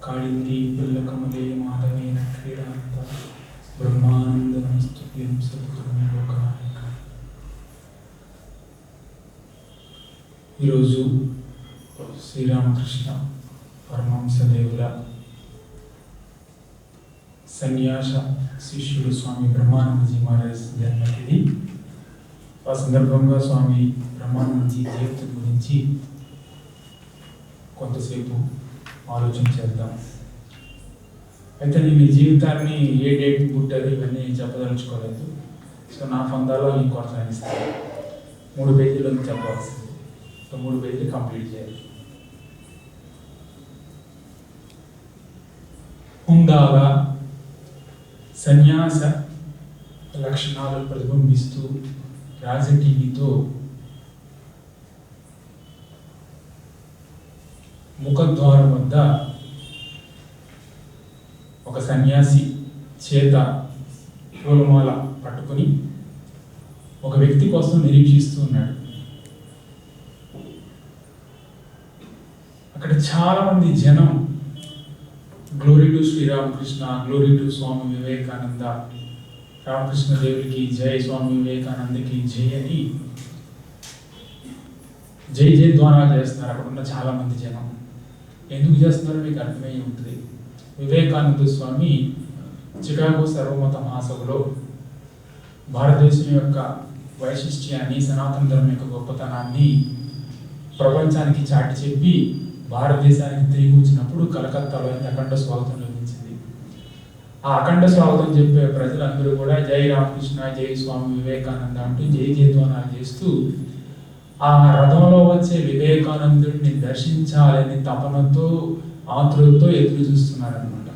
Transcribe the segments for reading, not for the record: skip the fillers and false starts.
కాళింది పుల్లకమలే మాధవేన క్రీడాంత బ్రహ్మానందనమస్తుభ్యం సద్గురుం లోకాయ. ఈరోజు శ్రీరామకృష్ణ పరమహంసదేవుల సన్యాస శిష్యుడు స్వామి బ్రహ్మానందజీ మహారాజ్ జన్మతిథి. ఆ సందర్భంగా స్వామి బ్రహ్మానందజీ జీవితం గురించి కొంతసేపు ఆలోచన చేద్దాం. అయితే నేను ఈ జీవితాన్ని ఏ డేట్ పుట్టారు ఇవన్నీ చెప్పదలుచుకోలేదు. సో నా పొందాలో నేను కొనసాగిస్తాను. 3 పేజీలు చెప్పవలసింది. సో 3 పేజీలు కంప్లీట్ చేయాలి. హుందాగా సన్యాస లక్షణాలు ప్రతిబింబిస్తూ రాజటీవీతో ముఖద్వారం వద్ద ఒక సన్యాసి చేత పూలమాల పట్టుకుని ఒక వ్యక్తి కోసం నిరీక్షిస్తూ ఉన్నాడు. అక్కడ చాలా మంది జనం glory to Sri Ramakrishna, glory to Swami Vivekananda, Ramakrishna దేవుడికి జై, స్వామి వివేకానందకి జై అని జై జై ధ్వానాలు చేస్తున్నారు. అక్కడ ఉన్న చాలా మంది జనం ఎందుకు చేస్తున్నారో మీకు అర్థమై ఉంటుంది. వివేకానంద స్వామి చికాగో సర్వమత మహాసభలో భారతదేశం యొక్క వైశిష్ట్యాన్ని, సనాతన ధర్మం యొక్క గొప్పతనాన్ని ప్రపంచానికి చాటి చెప్పి భారతదేశానికి తిరిగి వచ్చినప్పుడు కలకత్తాలో అఖండ స్వాగతం లభించింది. ఆ అఖండ స్వాగతం చెప్పే ప్రజలందరూ కూడా జై రామకృష్ణ, జై స్వామి వివేకానంద అంటూ జై జై ధ్వానాలు చేస్తూ ఆ రథంలో వచ్చే వివేకానందుడిని దర్శించాలని తపనతో, ఆతృతతో ఎదురు చూస్తున్నారనమాట.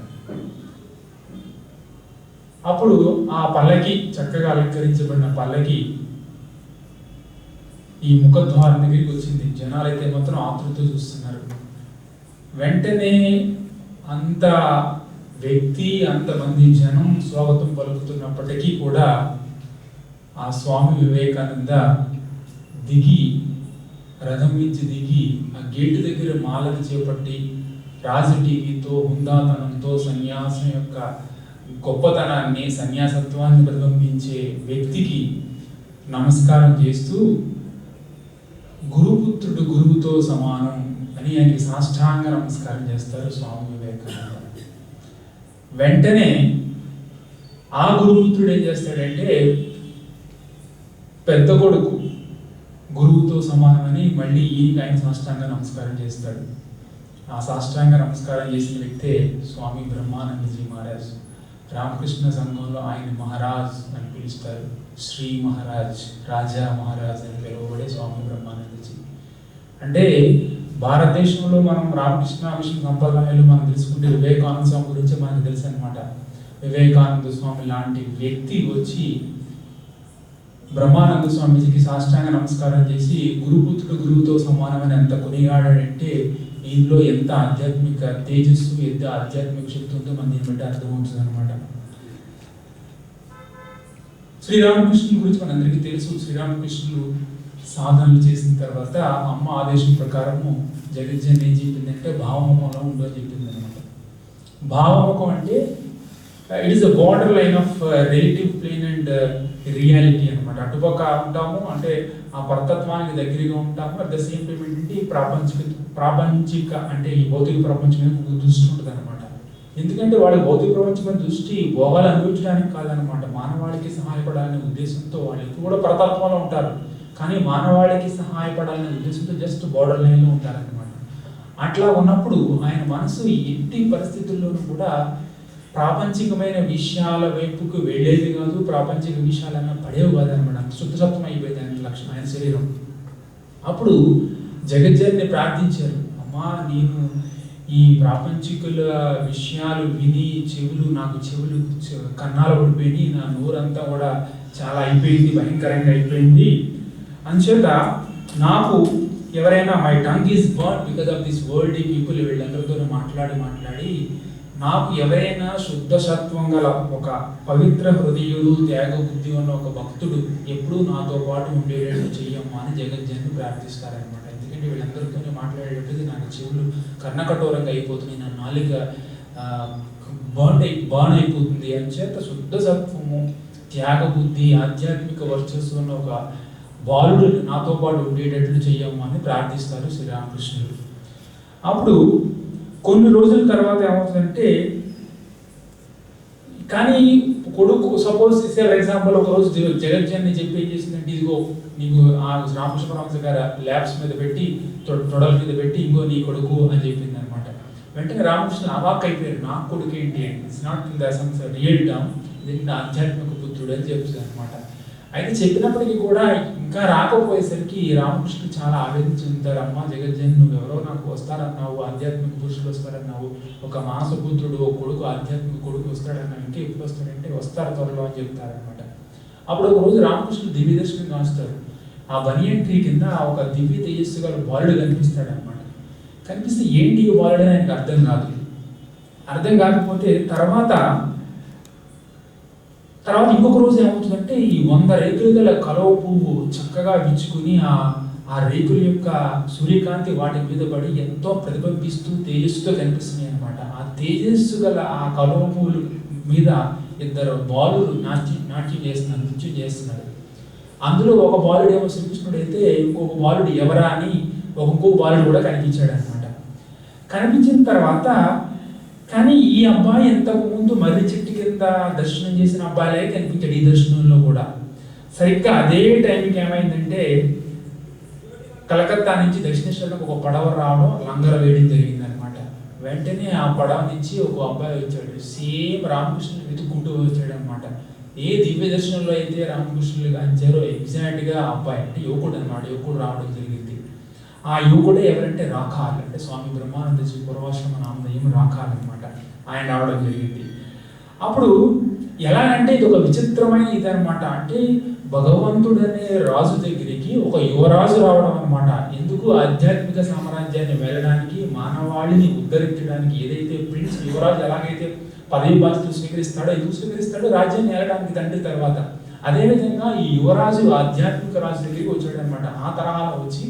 అప్పుడు ఆ పల్లకి, చక్కగా అలంకరించబడిన పల్లకి ఈ ముఖద్వారం దగ్గరికి వచ్చింది. జనాలైతే మాత్రం ఆతృతతో చూస్తున్నారు. వెంటనే అంత వ్యక్తి, అంతమంది జనం స్వాగతం పలుకుతున్నప్పటికీ కూడా ఆ స్వామి వివేకానంద దిగి, రథం నుంచి దిగి ఆ గేటు దగ్గర మాలను చేపట్టి రాజటీవీతో, హుందాతనంతో సన్యాసం యొక్క గొప్పతనాన్ని, సన్యాసత్వాన్ని ప్రతిబింబించే వ్యక్తికి నమస్కారం చేస్తూ గురుపుత్రుడు గురువుతో సమానం అని ఆయనకి సాష్టాంగ నమస్కారం చేస్తారు స్వామి వివేకానంద. వెంటనే ఆ గురుపుత్రుడు ఏం చేస్తాడంటే పెద్ద కొడుకు గురువుతో సమానమని మళ్ళీ ఆయన సాష్టాంగ నమస్కారం చేస్తాడు. ఆ సాష్టాంగ నమస్కారం చేసిన వ్యక్తే స్వామి బ్రహ్మానందజీ మహారాజ్. రామకృష్ణ సంఘంలో ఆయన మహారాజ్ అని పిలుస్తారు. శ్రీ మహారాజ్, రాజా మహారాజ్ అని పిలువబడే స్వామి బ్రహ్మానందజీ. అంటే భారతదేశంలో మనం రామకృష్ణ మిషన్ సంప్రదాయాలు మనం తెలుసుకుంటే వివేకానంద స్వామి గురించి మనకు తెలుసు అనమాట. వివేకానంద స్వామి లాంటి వ్యక్తి వచ్చి బ్రహ్మానంద స్వామీజీకి సాష్టాంగ నమస్కారం చేసి గురుపుత్రుడు గురువుతో సమానమని ఎంత కొనియాడంటే ఇందులో ఎంత ఆధ్యాత్మిక తేజస్సు, ఎంత ఆధ్యాత్మిక శక్తి ఉందో మనం దీన్ని బట్టి అర్థమవుతుంది అనమాట. శ్రీరామకృష్ణుల గురించి మనందరికీ తెలుసు. శ్రీరామకృష్ణులు సాధనలు చేసిన తర్వాత అమ్మ ఆదేశం ప్రకారము జగజ్జన్ ఏం చెప్పిందంటే భావముఖంలో ఉందో చెప్పింది అనమాట. భావముఖం అంటే it is the border line of relative plane and reality అనమాట. అటుపక్క ఉంటాము అంటే ఆ పరతత్వానికి దగ్గరగా ఉంటాము. అట్ ద సేమ్ టైం ఏంటంటే ప్రాపంచిక అంటే ఈ భౌతిక ప్రపంచం మీద దృష్టి ఉంటుంది అనమాట. ఎందుకంటే వాళ్ళ భౌతిక ప్రపంచం దృష్టి భోగాలు అనుభవించడానికి కాదనమాట, మానవాళికి సహాయపడాలనే ఉద్దేశంతో వాళ్ళు ఎప్పుడు కూడా పరతత్వంలో ఉంటారు. కానీ మానవాళికి సహాయపడాలనే ఉద్దేశంతో జస్ట్ బార్డర్ లైన్లో ఉంటారనమాట. అట్లా ఉన్నప్పుడు ఆయన మనసు ఎట్టి పరిస్థితుల్లోనూ కూడా ప్రాపంచికమైన విషయాల వైపుకు వెళ్ళేది కాదు, ప్రాపంచిక విషయాలన్నా పడేవి కాదనమాట. అంత శుద్ధసత్వం అయిపోయింది ఆయన లక్షణం, ఆయన శరీరం. అప్పుడు జగజ్జన్ని ప్రార్థించారు, అమ్మా నేను ఈ ప్రాపంచికుల విషయాలు విని నాకు చెవులు కన్నాలు పడిపోయి, నా నోరంతా కూడా చాలా అయిపోయింది, భయంకరంగా అయిపోయింది. అంచేత నాకు ఎవరైనా my tongue is burn because of this world people, వీళ్ళందరితో మాట్లాడి నాకు ఎవరైనా శుద్ధ సత్వం గల ఒక పవిత్ర హృదయుడు త్యాగ బుద్ధి ఉన్న ఒక భక్తుడు ఎప్పుడూ నాతో పాటు ఉండేటట్టు చెయ్యమ్మా అని జగజ్జన్ని ప్రార్థిస్తారనమాట. ఎందుకంటే వీళ్ళందరితోనే మాట్లాడేటప్పుడు నాకు చెవులు కర్ణకఠోరంగా అయిపోతుంది, నా నాలుక బాన్ అయిపోతుంది అని చేత శుద్ధ సత్వము త్యాగ బుద్ధి ఆధ్యాత్మిక వర్చస్సు ఉన్న ఒక బాలుడు నాతో పాటు ఉండేటట్లు చెయ్యమ్మా అని ప్రార్థిస్తారు శ్రీరామకృష్ణుడు. అప్పుడు కొన్ని రోజుల తర్వాత ఏమవుతుందంటే, కానీ కొడుకు సపోజ్ ఫర్ ఎగ్జాంపుల్ ఒక రోజు జగజ్జన్ని చెప్పి ఏం చేసిందంటే, ఇదిగో నీకు ఆ రామకృష్ణ పరమహంస గారు ల్యాబ్స్ మీద పెట్టి తొడల మీద పెట్టి ఇంకో నీ కొడుకు అని చెప్పింది అనమాట. వెంటనే రామకృష్ణ అవాక్ అయిపోయారు, నా కొడుకు ఏంటి అని. It's not in the sense real term, ఇది నా ఆధ్యాత్మిక పుత్రుడు అని చెప్తుంది అనమాట. అయితే చెప్పినప్పటికీ కూడా ఇంకా రాకపోయేసరికి రామకృష్ణ చాలా ఆవేదన చెందుతారు. అమ్మ జగజ్జన్, నువ్వెవరో నాకు వస్తారన్నావు, ఆధ్యాత్మిక పురుషులు వస్తారన్నావు, ఒక మానసపుత్రుడు ఒక కొడుకు ఆధ్యాత్మిక కొడుకు వస్తాడన్నావు, ఇంకా ఎప్పుడు వస్తాడంటే వస్తారు త్వరలో అని చెప్తారనమాట. అప్పుడు ఒక రోజు రామకృష్ణ దివ్య దర్శనం కాస్తారు. ఆ బనియన్ ట్రీ కింద ఒక దివ్య తేజస్సు గల బాలుడు కనిపిస్తాడనమాట. కనిపిస్తే ఏంటి బాలుడు అని ఆయనకు అర్థం కాకపోతే తర్వాత ఇంకొక రోజు ఏమవుతుందంటే, ఈ 100 రేకులు గల కలువ పువ్వు చక్కగా విచ్చుకుని ఆ రేకుల యొక్క సూర్యకాంతి వాటి మీద పడి ఎంతో ప్రతిబింబిస్తూ తేజస్సుతో కనిపిస్తున్నాయి అనమాట. ఆ తేజస్సు గల ఆ కలువ పువ్వుల మీద 2 బాలురు నాట్యం చేస్తున్నారు, నృత్యం చేస్తున్నారు. అందులో ఒక బాలుడు ఏమో శ్రీకృష్ణుడు అయితే, ఇంకొక బాలుడు ఎవరా అని ఇంకొక బాలుడు కూడా కనిపించాడు అనమాట. కనిపించిన తర్వాత కానీ ఈ అబ్బాయి ఇంతకు ముందు మర్రి చెట్టు కింద దర్శనం చేసిన అబ్బాయిలే కనిపించాడు ఈ దర్శనంలో కూడా. సరిగ్గా అదే టైంకి ఏమైందంటే, కలకత్తా నుంచి దక్షిణేశ్వరంలో ఒక పడవ రావడం, లంగర వేయడం జరిగింది అనమాట. వెంటనే ఆ పడవ నుంచి ఒక అబ్బాయి వచ్చాడు, సేమ్ రామకృష్ణుని వెతుక్కుంటూ వచ్చాడు అనమాట. ఏ దివ్య దర్శనంలో అయితే రామకృష్ణులు అంచారో ఎగ్జాక్ట్గా ఆ అబ్బాయి అంటే యువకుడు అనమాట, యువకుడు రావడం జరిగింది. ఆ యువకుడే ఎవరంటే రాఖాల్, అంటే స్వామి బ్రహ్మానందజీ పూర్వాశ్రమ నామధేయం రాఖాల్ అనమాట. ఆయన రావడం జరిగింది. అప్పుడు ఎలాగంటే ఇది ఒక విచిత్రమైన ఇదనమాట. అంటే భగవంతుడనే రాజు దగ్గరికి ఒక యువరాజు రావడం అనమాట. ఎందుకు? ఆధ్యాత్మిక సామ్రాజ్యాన్ని వెళ్ళడానికి, మానవాళిని ఉద్ధరించడానికి. ఏదైతే ప్రిన్స్ యువరాజు ఎలాగైతే పదవి బాధ్యతలు స్వీకరిస్తాడో, ఎందుకు స్వీకరిస్తాడో? రాజ్యాన్ని వెళ్ళడానికి తండ్రి తర్వాత. అదేవిధంగా ఈ యువరాజు ఆధ్యాత్మిక రాజు దగ్గరికి వచ్చాడు అనమాట. ఆ తరహాలో వచ్చి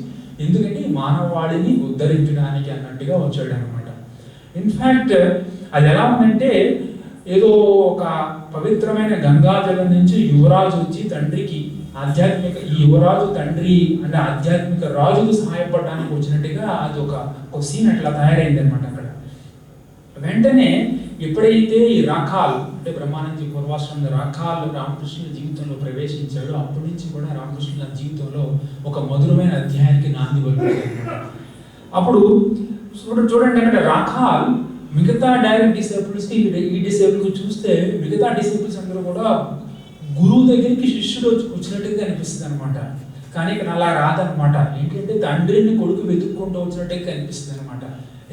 ఎందుకంటే మానవాళిని ఉద్ధరించడానికి అన్నట్టుగా వచ్చాడు అనమాట. ఇన్ఫ్యాక్ట్ అది ఎలా ఉందంటే, ఏదో ఒక పవిత్రమైన గంగాజలం నుంచి యువరాజు వచ్చి తండ్రికి ఈ యువరాజు తండ్రి అంటే ఆధ్యాత్మిక రాజుకు సహాయపడడానికి వచ్చినట్టుగా అది ఒక సీన్ అట్లా తయారైంది అనమాట అక్కడ. వెంటనే ఎప్పుడైతే ఈ రాఖాల్ అంటే బ్రహ్మానందజీ పూర్వాశ్రమ రాఖాల్ రామకృష్ణుల జీవితంలో ప్రవేశించాడు, అప్పటి నుంచి కూడా రామకృష్ణుల జీవితంలో ఒక మధురమైన అధ్యాయానికి నాంది పలికాడు అనమాట. అప్పుడు చూడండి అక్కడ రాఖాల్ మిగతా డైరెక్ట్ డిసేబుల్స్కి ఈ డిసేబుల్కి చూస్తే మిగతా డిసేబుల్స్ అందరూ కూడా గురువు దగ్గరికి శిష్యుడు వచ్చినట్టుగా అనిపిస్తుంది అనమాట. కానీ ఇక్కడ అలా రాదనమాట. ఏంటంటే తండ్రిని కొడుకు వెతుక్కుంటూ వచ్చినట్టుగా కనిపిస్తుంది అనమాట.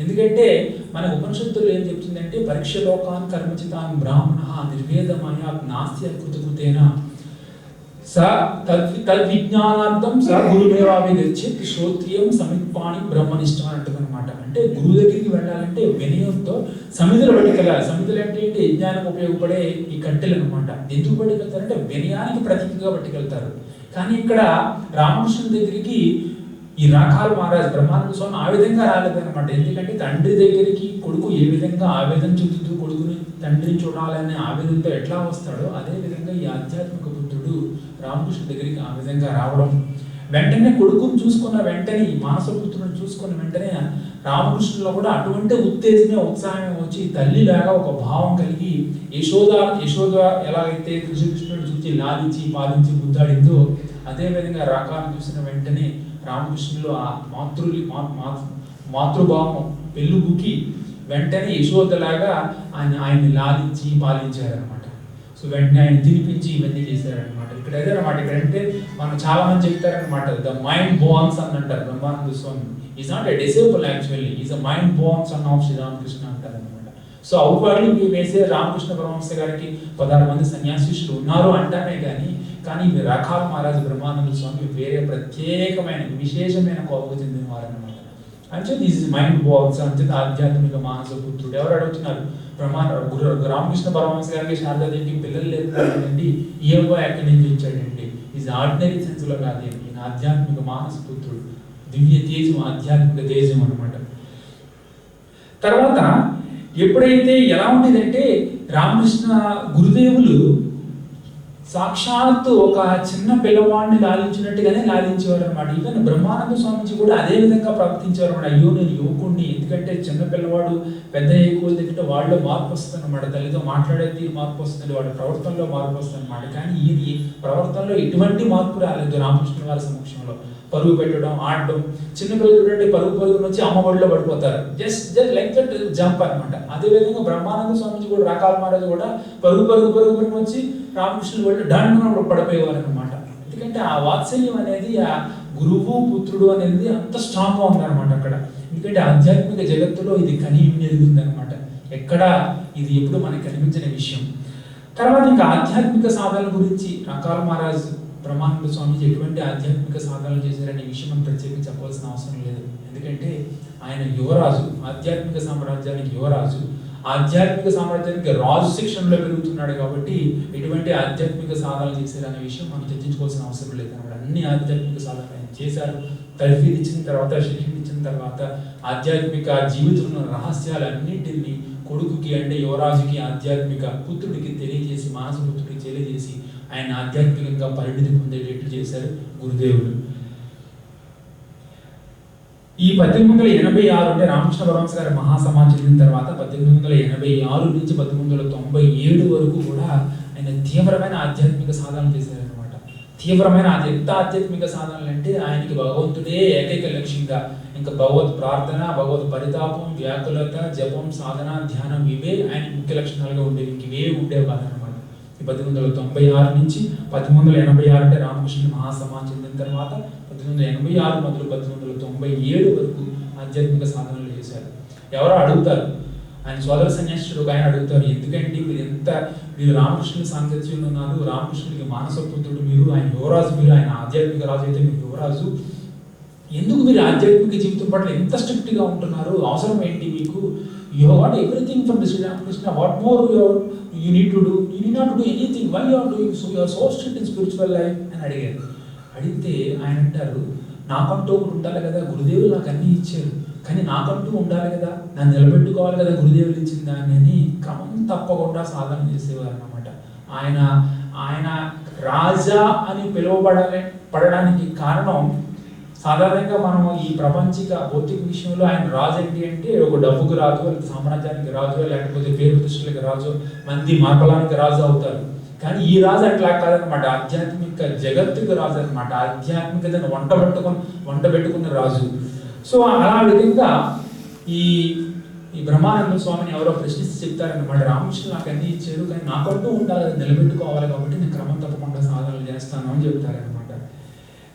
ఎందుకంటే మన ఉపనిషత్తులు ఏం చెప్తుందంటే, పరీక్ష లోకాన్ కర్మచితాన్ బ్రాహ్మణ నిర్వేదమయ నాస్తి కృతకృతేన తద్విజ్ఞానార్థం గురుదేవాభిగచ్చేత్ శ్రోత్రియం సమిత్పాణి బ్రహ్మనిష్ట అంటుంది అనమాట. అంటే గురువు దగ్గరికి వెళ్ళాలంటే వినయంతో సమిధులు పట్టుకెళ్ళాలి. సమిధులు అంటే ఏంటి? యజ్ఞానికి ఉపయోగపడే ఈ కట్టెలు అనమాట. ఎందుకు పట్టుకెళ్తారంటే వినయానికి ప్రతీకగా పట్టుకెళ్తారు. కానీ ఇక్కడ రామకృష్ణుని దగ్గరికి ఈ రాఖాల్ మహారాజ్ బ్రహ్మానంద స్వామి ఆ విధంగా రాలేదన్నమాట. ఎందుకంటే తండ్రి దగ్గరికి కొడుకు ఏ విధంగా ఆవేదన చెందుతూ కొడుకుని తండ్రిని చూడాలనే ఆవేదనతో ఎట్లా వస్తాడో, అదే విధంగా ఈ ఆధ్యాత్మిక పుత్రుడు రామకృష్ణ దగ్గరికి ఆ విధంగా రావడం. వెంటనే కొడుకుని చూసుకున్న వెంటనే, ఈ మానసపుత్రుని చూసుకున్న వెంటనే రామకృష్ణులో కూడా అటువంటి ఉత్తేజమే ఉత్సాహమే వచ్చి తల్లిలాగా ఒక భావం కలిగి యశోద ఎలాగైతే కృష్ణుడు చూసి లాలించి పాలించి ముద్దాడిందో, అదేవిధంగా రాకాలను చూసిన వెంటనే రామకృష్ణులు ఆ మాతృభావం పెళ్ళుబుకి వెంటనే యశోదలాగా ఆయన్ని లాలించి పాలించారనమాట. సో వెంటనే ఆయన తినిపించి ఇవన్నీ చేశారనమాట. ఇక్కడ అదేనమాట. ఇక్కడ అంటే మనం చాలా మంది చెప్తారనమాట, ద మైండ్ బోర్న్ సన్ అంటారు Brahmananda Swami. Is not a disciple actually, is a mind born son of Sri Ramakrishna అంటారు అనమాట. సో అవుపాళ్ళు వేసే రామకృష్ణ పరమహంస గారికి 16 మంది సన్యాసిష్యులు ఉన్నారు అంటానే కానీ రాఖాల్ మహారాజు బ్రహ్మానంద స్వామి వేరే ప్రత్యేకమైన విశేషమైన కోపకు చెందిన వారు అనమాట. అంచేది ఈజ్ మైండ్ బాక్స్, అంచేది ఆధ్యాత్మిక మానస పుత్రుడు. ఎవరు అడుగుతున్నారు? రామకృష్ణ పరమహంస గారికి శారదాదేవికి పిల్లలు లేకపోయిందండి, ఈ అబ్బాయి ఎక్కడి నుంచి వచ్చాడండి? ఈజ్ ఆర్డినరీ సెన్స్లో కాదండి, ఈయన ఆధ్యాత్మిక మానస పుత్రుడు, దివ్య తేజం, ఆధ్యాత్మిక తేజం అనమాట. తర్వాత ఎప్పుడైతే ఎలా ఉండేదంటే రామకృష్ణ గురుదేవులు సాక్షాత్తు ఒక చిన్న పిల్లవాడిని లాలించినట్టుగానే లాలించేవారు అనమాట. ఈవెన్ బ్రహ్మానంద స్వామిజీ కూడా అదే విధంగా ప్రవర్తించేవారు అనమాట. అయ్యో నేను యువకుడిని, ఎందుకంటే చిన్న పిల్లవాడు పెద్ద ఎక్కువ దగ్గర వాళ్ళలో మార్పు వస్తుంది అనమాట. తల్లితో మాట్లాడే తీరు మార్పు వస్తుంది, వాడి ప్రవర్తనలో మార్పు వస్తుంది అనమాట. కానీ ఈ ప్రవర్తనలో ఎటువంటి మార్పు రాలేదు రామకృష్ణ వారి సమక్షంలో. పరుగు పెట్టడం, ఆడడం, చిన్నపిల్లలు చూడండి పరుగున వచ్చి అమ్మ ఒడిలో పడిపోతారు, జస్ట్ లైక్ దట్ జంప్ అనమాట. అదేవిధంగా బ్రహ్మానంద స్వామిజీ కూడా, రాకాల మహారాజు కూడా పరుగు వచ్చి రామకృష్ణుడు వాళ్ళు డాండ్ పడిపోయేవారు అనమాట. ఎందుకంటే ఆ వాత్సల్యం అనేది, ఆ గురువు పుత్రుడు అనేది అంత స్ట్రాంగ్గా ఉందన్నమాట అక్కడ. ఎందుకంటే ఆధ్యాత్మిక జగత్తులో ఇది ఎదుగుతుంది అనమాట. ఎక్కడ ఇది ఎప్పుడు మనకి కనిపించిన విషయం. తర్వాత ఇంకా ఆధ్యాత్మిక సాధనల గురించి రాకాల మహారాజు, బ్రహ్మానంద స్వామిజీ ఎటువంటి ఆధ్యాత్మిక సాధనలు చేశారనే విషయం మనం ప్రత్యేకంగా చెప్పాల్సిన అవసరం లేదు. ఎందుకంటే ఆయన యువరాజు, ఆధ్యాత్మిక సామ్రాజ్యానికి యువరాజు, ఆధ్యాత్మిక సామ్రాజ్యానికి రాజు శిక్షణలో పెరుగుతున్నాడు. కాబట్టి ఎటువంటి ఆధ్యాత్మిక సాధనలు చేశారనే విషయం మనం చర్చించుకోవాల్సిన అవసరం లేదు అనమాట. అన్ని ఆధ్యాత్మిక సాధనలు ఆయన చేశారు. తర్ఫీదు ఇచ్చిన తర్వాత, శిక్షణ ఇచ్చిన తర్వాత ఆధ్యాత్మిక జీవితంలో రహస్యాలన్నింటినీ కొడుకుకి అంటే యువరాజుకి, ఆధ్యాత్మిక పుత్రుడికి తెలియజేసి, మానస పుత్రుడికి తెలియజేసి ఆయన ఆధ్యాత్మికంగా పరిణితి పొందేటట్లు చేశారు గురుదేవుడు. ఈ 1886 అంటే రామకృష్ణ పరమహంస గారి మహాసమాజం చెందిన తర్వాత 1886 నుంచి 1897 వరకు కూడా ఆయన తీవ్రమైన ఆధ్యాత్మిక సాధనలు చేశారనమాట. తీవ్రమైన ఎంత ఆధ్యాత్మిక సాధనలు అంటే ఆయనకి భగవంతుడే ఏకైక లక్ష్యంగా, ఇంకా భగవత్ ప్రార్థన, భగవత్ పరితాపం, వ్యాకులత, జపం, సాధన, ధ్యానం ఇవే ఆయన ముఖ్య లక్షణాలుగా ఉండేవి. ఇవే ఉండేవి కాదనమాట. 1896 నుంచి 1886 అంటే రామకృష్ణ మహాసమాజం చెందిన తర్వాత 1886 మొదలు 1897 వరకు ఆధ్యాత్మిక సాధనలు చేశారు. ఎవరో అడుగుతారు, ఆయన సోదర సన్యాసుడు ఒక ఆయన అడుగుతారు, ఎందుకంటే మీరు రామకృష్ణుడి సాంగత్యంలో ఉన్నారు, రామకృష్ణుడికి మానస పుత్రుడు మీరు, ఆయన యువరాజు మీరు, ఆయన ఆధ్యాత్మిక రాజు అయితే మీరు యువరాజు, ఎందుకు మీరు ఆధ్యాత్మిక జీవితం పట్ల ఎంత స్ట్రిక్ట్గా ఉంటున్నారు? అవసరం ఏంటి మీకు? You what everything from the Sri Ramakrishna, what more you need to do, you need not to do anything, why you are doing so, you are so strict in spiritual life అని అడిగారు. అడిగితే ఆయన అంటారు, నాకంటూ ఒకటి ఉండాలి కదా, గురుదేవులు నాకు అన్నీ ఇచ్చారు, కానీ నాకంటూ ఉండాలి కదా, నన్ను నిలబెట్టుకోవాలి కదా గురుదేవులు ఇచ్చిన దాన్ని అని క్రమం తప్పకుండా సాధన చేసేవారు అన్నమాట. ఆయన రాజా అని పడడానికి కారణం, సాధారణంగా మనం ఈ ప్రపంచిక భౌతిక విషయంలో ఆయన రాజు ఏంటి అంటే ఒక డబ్బుకు రాజు, లేకపోతే సామ్రాజ్యానికి రాజు, లేకపోతే పేరు ప్రతిష్టలకు రాజు, మంది మార్పలానికి రాజు అవుతారు. కానీ ఈ రాజు అట్లా కాదనమాట, ఆధ్యాత్మిక జగత్తుకు రాజు అనమాట. ఆధ్యాత్మికతను వంట పెట్టుకున్న రాజు. సో అలా విధంగా ఈ బ్రహ్మానంద స్వామిని ఎవరో ప్రశ్నిస్తే చెప్తారనమాట, రామకృష్ణ నాకు అన్నీ ఇచ్చారు, కానీ నాకంటూ ఉండాలి, నిలబెట్టుకోవాలి, కాబట్టి నేను క్రమం తప్పకుండా సాధనలు చేస్తాను అని చెప్తారనమాట.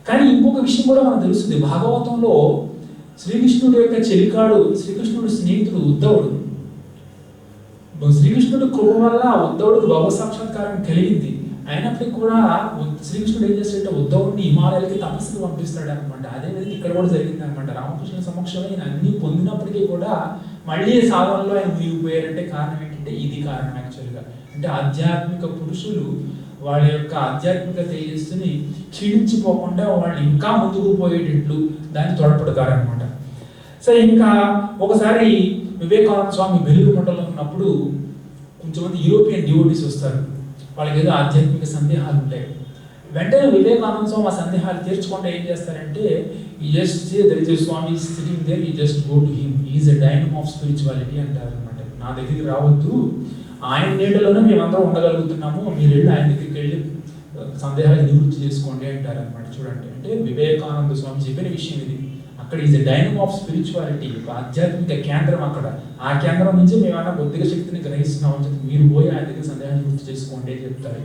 కానీ ఇంకొక విషయం కూడా మనకు తెలుస్తుంది, భాగవతంలో శ్రీకృష్ణుడి యొక్క చెలికాడు, శ్రీకృష్ణుడి స్నేహితుడు ఉద్ధవుడు. శ్రీకృష్ణుడి కృప వల్ల ఉద్ధవుడికి భగవత్ సాక్షాత్కారం కలిగింది. అయినప్పటికీ కూడా శ్రీకృష్ణుడు ఏం చేస్తాడంటే ఉద్ధవుడిని హిమాలయాలకి తపస్సుకు పంపిస్తాడు అనమాట. అదేవిధంగా ఇక్కడ కూడా జరిగింది అనమాట. రామకృష్ణ సమక్షంలో ఆయన అన్ని పొందినప్పటికీ కూడా మళ్ళీ సాధనలో ఆయన మునిగిపోయారంటే కారణం ఏంటంటే ఇది కారణం యాక్చువల్గా. అంటే ఆధ్యాత్మిక పురుషులు వాళ్ళ యొక్క ఆధ్యాత్మిక తేజస్సుని క్షీణించిపోకుండా వాళ్ళు ఇంకా ముందుకు పోయేటట్లు దాన్ని తోడ్పడతారనమాట. సో ఇంకా ఒకసారి వివేకానంద స్వామి వెలుగుమంటలో ఉన్నప్పుడు కొంచెంమంది యూరోపియన్ డివోటీస్ వస్తారు. వాళ్ళకి ఏదో ఆధ్యాత్మిక సందేహాలు ఉంటాయి. వెంటనే వివేకానంద స్వామి ఆ సందేహాలు తీర్చుకుంటే ఏం చేస్తారంటే, ఈ just there is a swami sitting there, you just go to him, he is a dynamo of spirituality అంటారు అనమాట. నా దగ్గరికి రావద్దు, ఆయన నీడలోనే మేమందరం ఉండగలుగుతున్నాము, మీరు వెళ్ళి ఆయన దగ్గరికి వెళ్ళి సందేహాలు నివృత్తి చేసుకోండి అంటారు అనమాట. చూడండి, అంటే వివేకానంద స్వామి చెప్పిన విషయం ఇది. అక్కడ is a dynamo of spirituality, ఒక ఆధ్యాత్మిక కేంద్రం అక్కడ. ఆ కేంద్రం నుంచి మేమన్నా కొద్దిగా శక్తిని గ్రహిస్తున్నాం అని చెప్పి మీరు పోయి ఆయన దగ్గర సందేహాలు నివృత్తి చేసుకోండి అని చెప్తారు.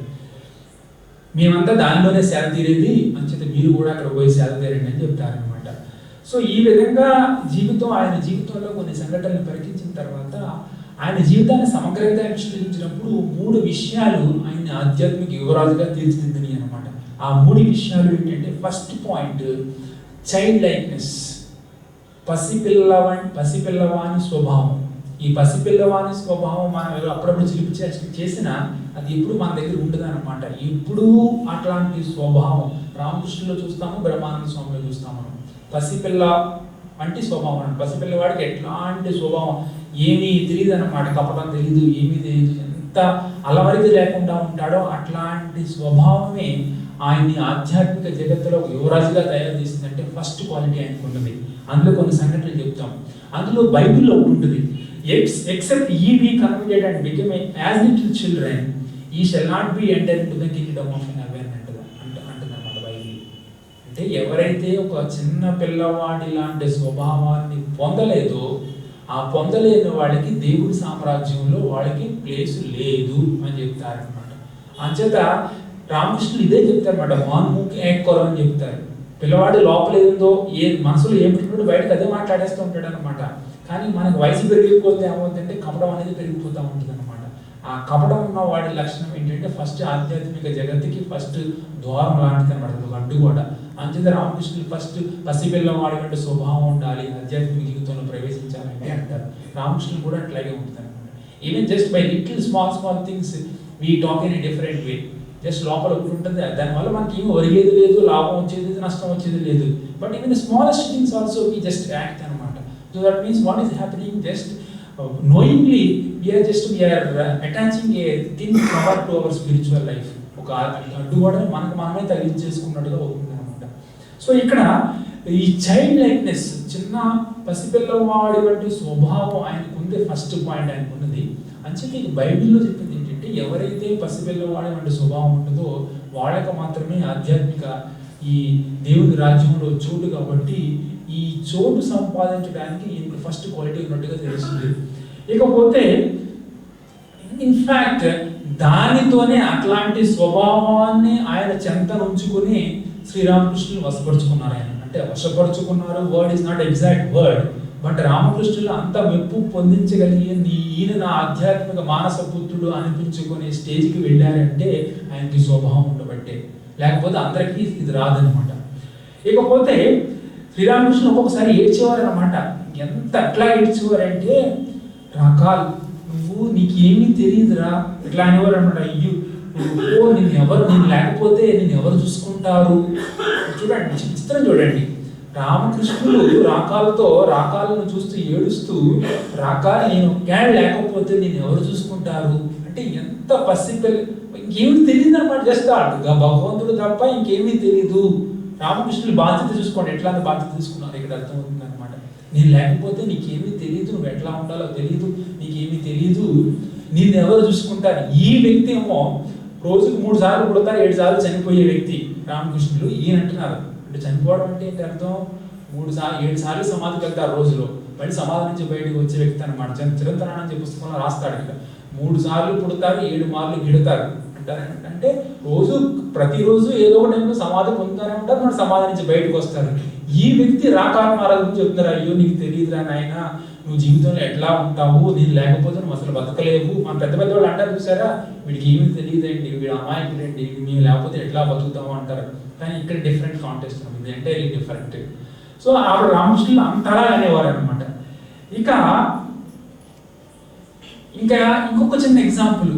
మేమంతా దానిలోనే సేద తీరేది అని చెప్పి మీరు కూడా అక్కడ పోయి సేద తీరండి అని చెప్తారనమాట. సో ఈ విధంగా ఆయన జీవితంలో కొన్ని సంఘటనలు పరికించిన తర్వాత ఆయన జీవితాన్ని సమగ్రంగా విశ్లేషించినప్పుడు 3 విషయాలు ఆయన ఆధ్యాత్మిక యువరాజుగా తీర్చిదిద్దినాయి అనమాట. ఆ 3 విషయాలు ఏంటంటే, ఫస్ట్ పాయింట్ చైల్డ్ లైక్నెస్. పసిపిల్లవాని స్వభావం. ఈ పసిపిల్లవాని స్వభావం మనం అప్పుడప్పుడు చిలిపి చేసినా అది ఎప్పుడు మన దగ్గర ఉండదు అనమాట. ఎప్పుడూ అట్లాంటి స్వభావం రామకృష్ణులో చూస్తాము, బ్రహ్మానంద స్వామిలో చూస్తాము. పసిపిల్ల వంటి స్వభావం, పసిపిల్లవాడికి ఎట్లాంటి స్వభావం ఏమీ తెలియదు అనమాట, కపటం తెలియదు, ఏమీ తెలియదు, ఎంత అలవరిక లేకుండా ఉంటాడో అట్లాంటి స్వభావమే ఆయన్ని ఆధ్యాత్మిక జగత్తులో ఒక యువరాజుగా తయారు చేసిందంటే ఫస్ట్ క్వాలిటీ ఆయనకు ఉన్నది. అందులో కొన్ని సంఘటనలు చెప్తాం. అందులో బైబిల్లో ఉంటుంది, except ye be converted and become as little children, ye shall not be entered into the kingdom of heaven అంటుందన్నమాట బైబిల్. అంటే ఎవరైతే ఒక చిన్న పిల్లవాడి లాంటి స్వభావాన్ని పొందలేదో ఆ పొందలేని వాళ్ళకి దేవుడి సామ్రాజ్యంలో వాళ్ళకి ప్లేస్ లేదు అని చెప్తారనమాట. అంచేత రామకృష్ణులు ఇదే చెప్తారన్నమాట, మాన్ముఖ్ ఏక్కర్ అని చెప్తారు. పిల్లవాడి లోపల ఏదో మనసులో ఏమిటో బయటకు అదే మాట్లాడేస్తూ ఉంటాడు అనమాట. కానీ మనకు వయసు పెరిగిపోతే ఏమవుతుందంటే కపటం అనేది పెరిగిపోతూ ఉంటుంది అనమాట. ఆ కపటం ఉన్న వాడి లక్షణం ఏంటంటే ఫస్ట్ ఆధ్యాత్మిక జగత్తుకి ఫస్ట్ ద్వారం లాంటిది అనమాట, ఒక అడ్డు కూడా. అంచేత రామకృష్ణులు ఫస్ట్ పసిపిల్లవాడి వంటి స్వభావం ఉండాలి, ఆధ్యాత్మిక జీవితంలో ప్రవేశించాలంటే అంటారు. రామకృష్ణులు కూడా అట్లాగే ఉంటుంది అనమాట. Even just by little small things we talk in a different way. Just లోపల ఒకటి ఉంటుంది, దానివల్ల మనకి ఏమి ఒరిగేది లేదు, లాభం వచ్చేది లేదు, నష్టం వచ్చేది లేదు. But even smallest things also we just act అనమాట. So that means what is happening, just knowingly we are attaching a thin cover to our spiritual life. ఒక అడ్డు కూడా మనమే తగిలించేసుకున్నట్టుగా అవుతుంది అనమాట. సో ఇక్కడ ఈ చైల్డ్ లైక్నెస్, చిన్న పసిపిల్లవాడి వంటి స్వభావం ఆయనకు ఉంది, ఫస్ట్ పాయింట్ ఆయనకు ఉన్నది. అంచేత ఈ బైబిల్లో చెప్పింది ఏంటంటే ఎవరైతే పసిపిల్లవాడి వంటి స్వభావం ఉంటుందో వాళ్ళకి మాత్రమే ఆధ్యాత్మిక ఈ దేవుని రాజ్యంలో చోటు. కాబట్టి ఈ చోటు సంపాదించడానికి ఈయనకి ఫస్ట్ క్వాలిటీ ఉన్నట్టుగా తెలుస్తుంది. ఇకపోతే ఇన్ఫ్యాక్ట్ దానితోనే అట్లాంటి స్వభావాన్ని ఆయన చెంత ఉంచుకుని శ్రీరామకృష్ణులు వశపరుచుకున్నారు. ఆయన అంటే వశపరుచుకున్నారు, word is not exact word, but రామకృష్ణులు అంత మెప్పు పొందించగలిగి ఈయన నా ఆధ్యాత్మిక మానస పుత్రుడు అనిపించుకునే స్టేజ్కి వెళ్ళారంటే ఆయనకి స్వభావం ఉండబట్టే, లేకపోతే అందరికీ ఇది రాదనమాట. ఇకపోతే శ్రీరామకృష్ణ ఒక్కొక్కసారి ఏడ్చేవారు అనమాట. ఎంత అట్లా ఏడ్చేవారంటే, రకాలు నువ్వు నీకేమీ తెలియదురా ఇట్లా అనేవారు అనమాట. అయ్యో నేను లేకపోతే నేను ఎవరు చూసుకుంటారు. చూడండి చిత్రం చూడండి, రామకృష్ణులు రాకాలను చూస్తూ ఏడుస్తూ, రాకాలు నేను క్యాడ్ లేకపోతే నేను ఎవరు చూసుకుంటారు అంటే ఎంత పసిపిల్ల, ఇంకేమీ తెలియదు అనమాట. జస్ట్ భగవంతుడు తప్ప ఇంకేమీ తెలీదు. రామకృష్ణులు బాధ్యత చూసుకోండి, ఎట్లా బాధ్యత తీసుకున్నారు ఇక్కడ అర్థమవుతుంది అనమాట. నేను లేకపోతే నీకేమీ తెలియదు, నువ్వు ఎట్లా ఉండాలో తెలియదు, నీకేమీ తెలియదు, నిన్ను ఎవరు చూసుకుంటారు. ఈ వ్యక్తి ఏమో రోజుకు 3 సార్లు పుడతారు, 7 సార్లు చనిపోయే వ్యక్తి రామకృష్ణులు. ఈయన అంటున్నారు అంటే చనిపోవడం అంటే ఏంటి అర్థం, 7 సార్లు సమాధికి వెళ్తారు రోజులో, మళ్ళీ సమాధి నుంచి బయటకు వచ్చే వ్యక్తి అనమాట. చిరంతనాన్ని చెప్పి పుస్తకంలో రాస్తాడు ఇక్కడ. 3 సార్లు పుడతారు, 7 మార్లు గిడతారు అంటే ప్రతిరోజు ఏదో ఒక టైంలో సమాధి పొందుతూనే ఉంటారు, మన సమాధి నుంచి బయటకు వస్తారు. ఈ వ్యక్తి రాకాల మహారాజు గురించి చెప్తున్నారు, అయ్యో నీకు తెలియదురా నాయన, నువ్వు జీవితంలో ఎట్లా ఉంటావు, నేను లేకపోతే నువ్వు అసలు బతకలేవు. మన పెద్ద వాళ్ళు అంటారు చూసారా, వీడికి ఏమీ తెలియదండి, వీడు అమాయకుడండి, మేము లేకపోతే ఎట్లా బతుకుతాము అంటారు. కానీ ఇక్కడ డిఫరెంట్ కాంటెక్స్ట్ ఉంది, ఎంటైర్లీ డిఫరెంట్. సో ఆవిడ రామకృష్ణులు అంతలా అనేవారు అనమాట. ఇంకా ఇంకొక చిన్న ఎగ్జాంపుల్,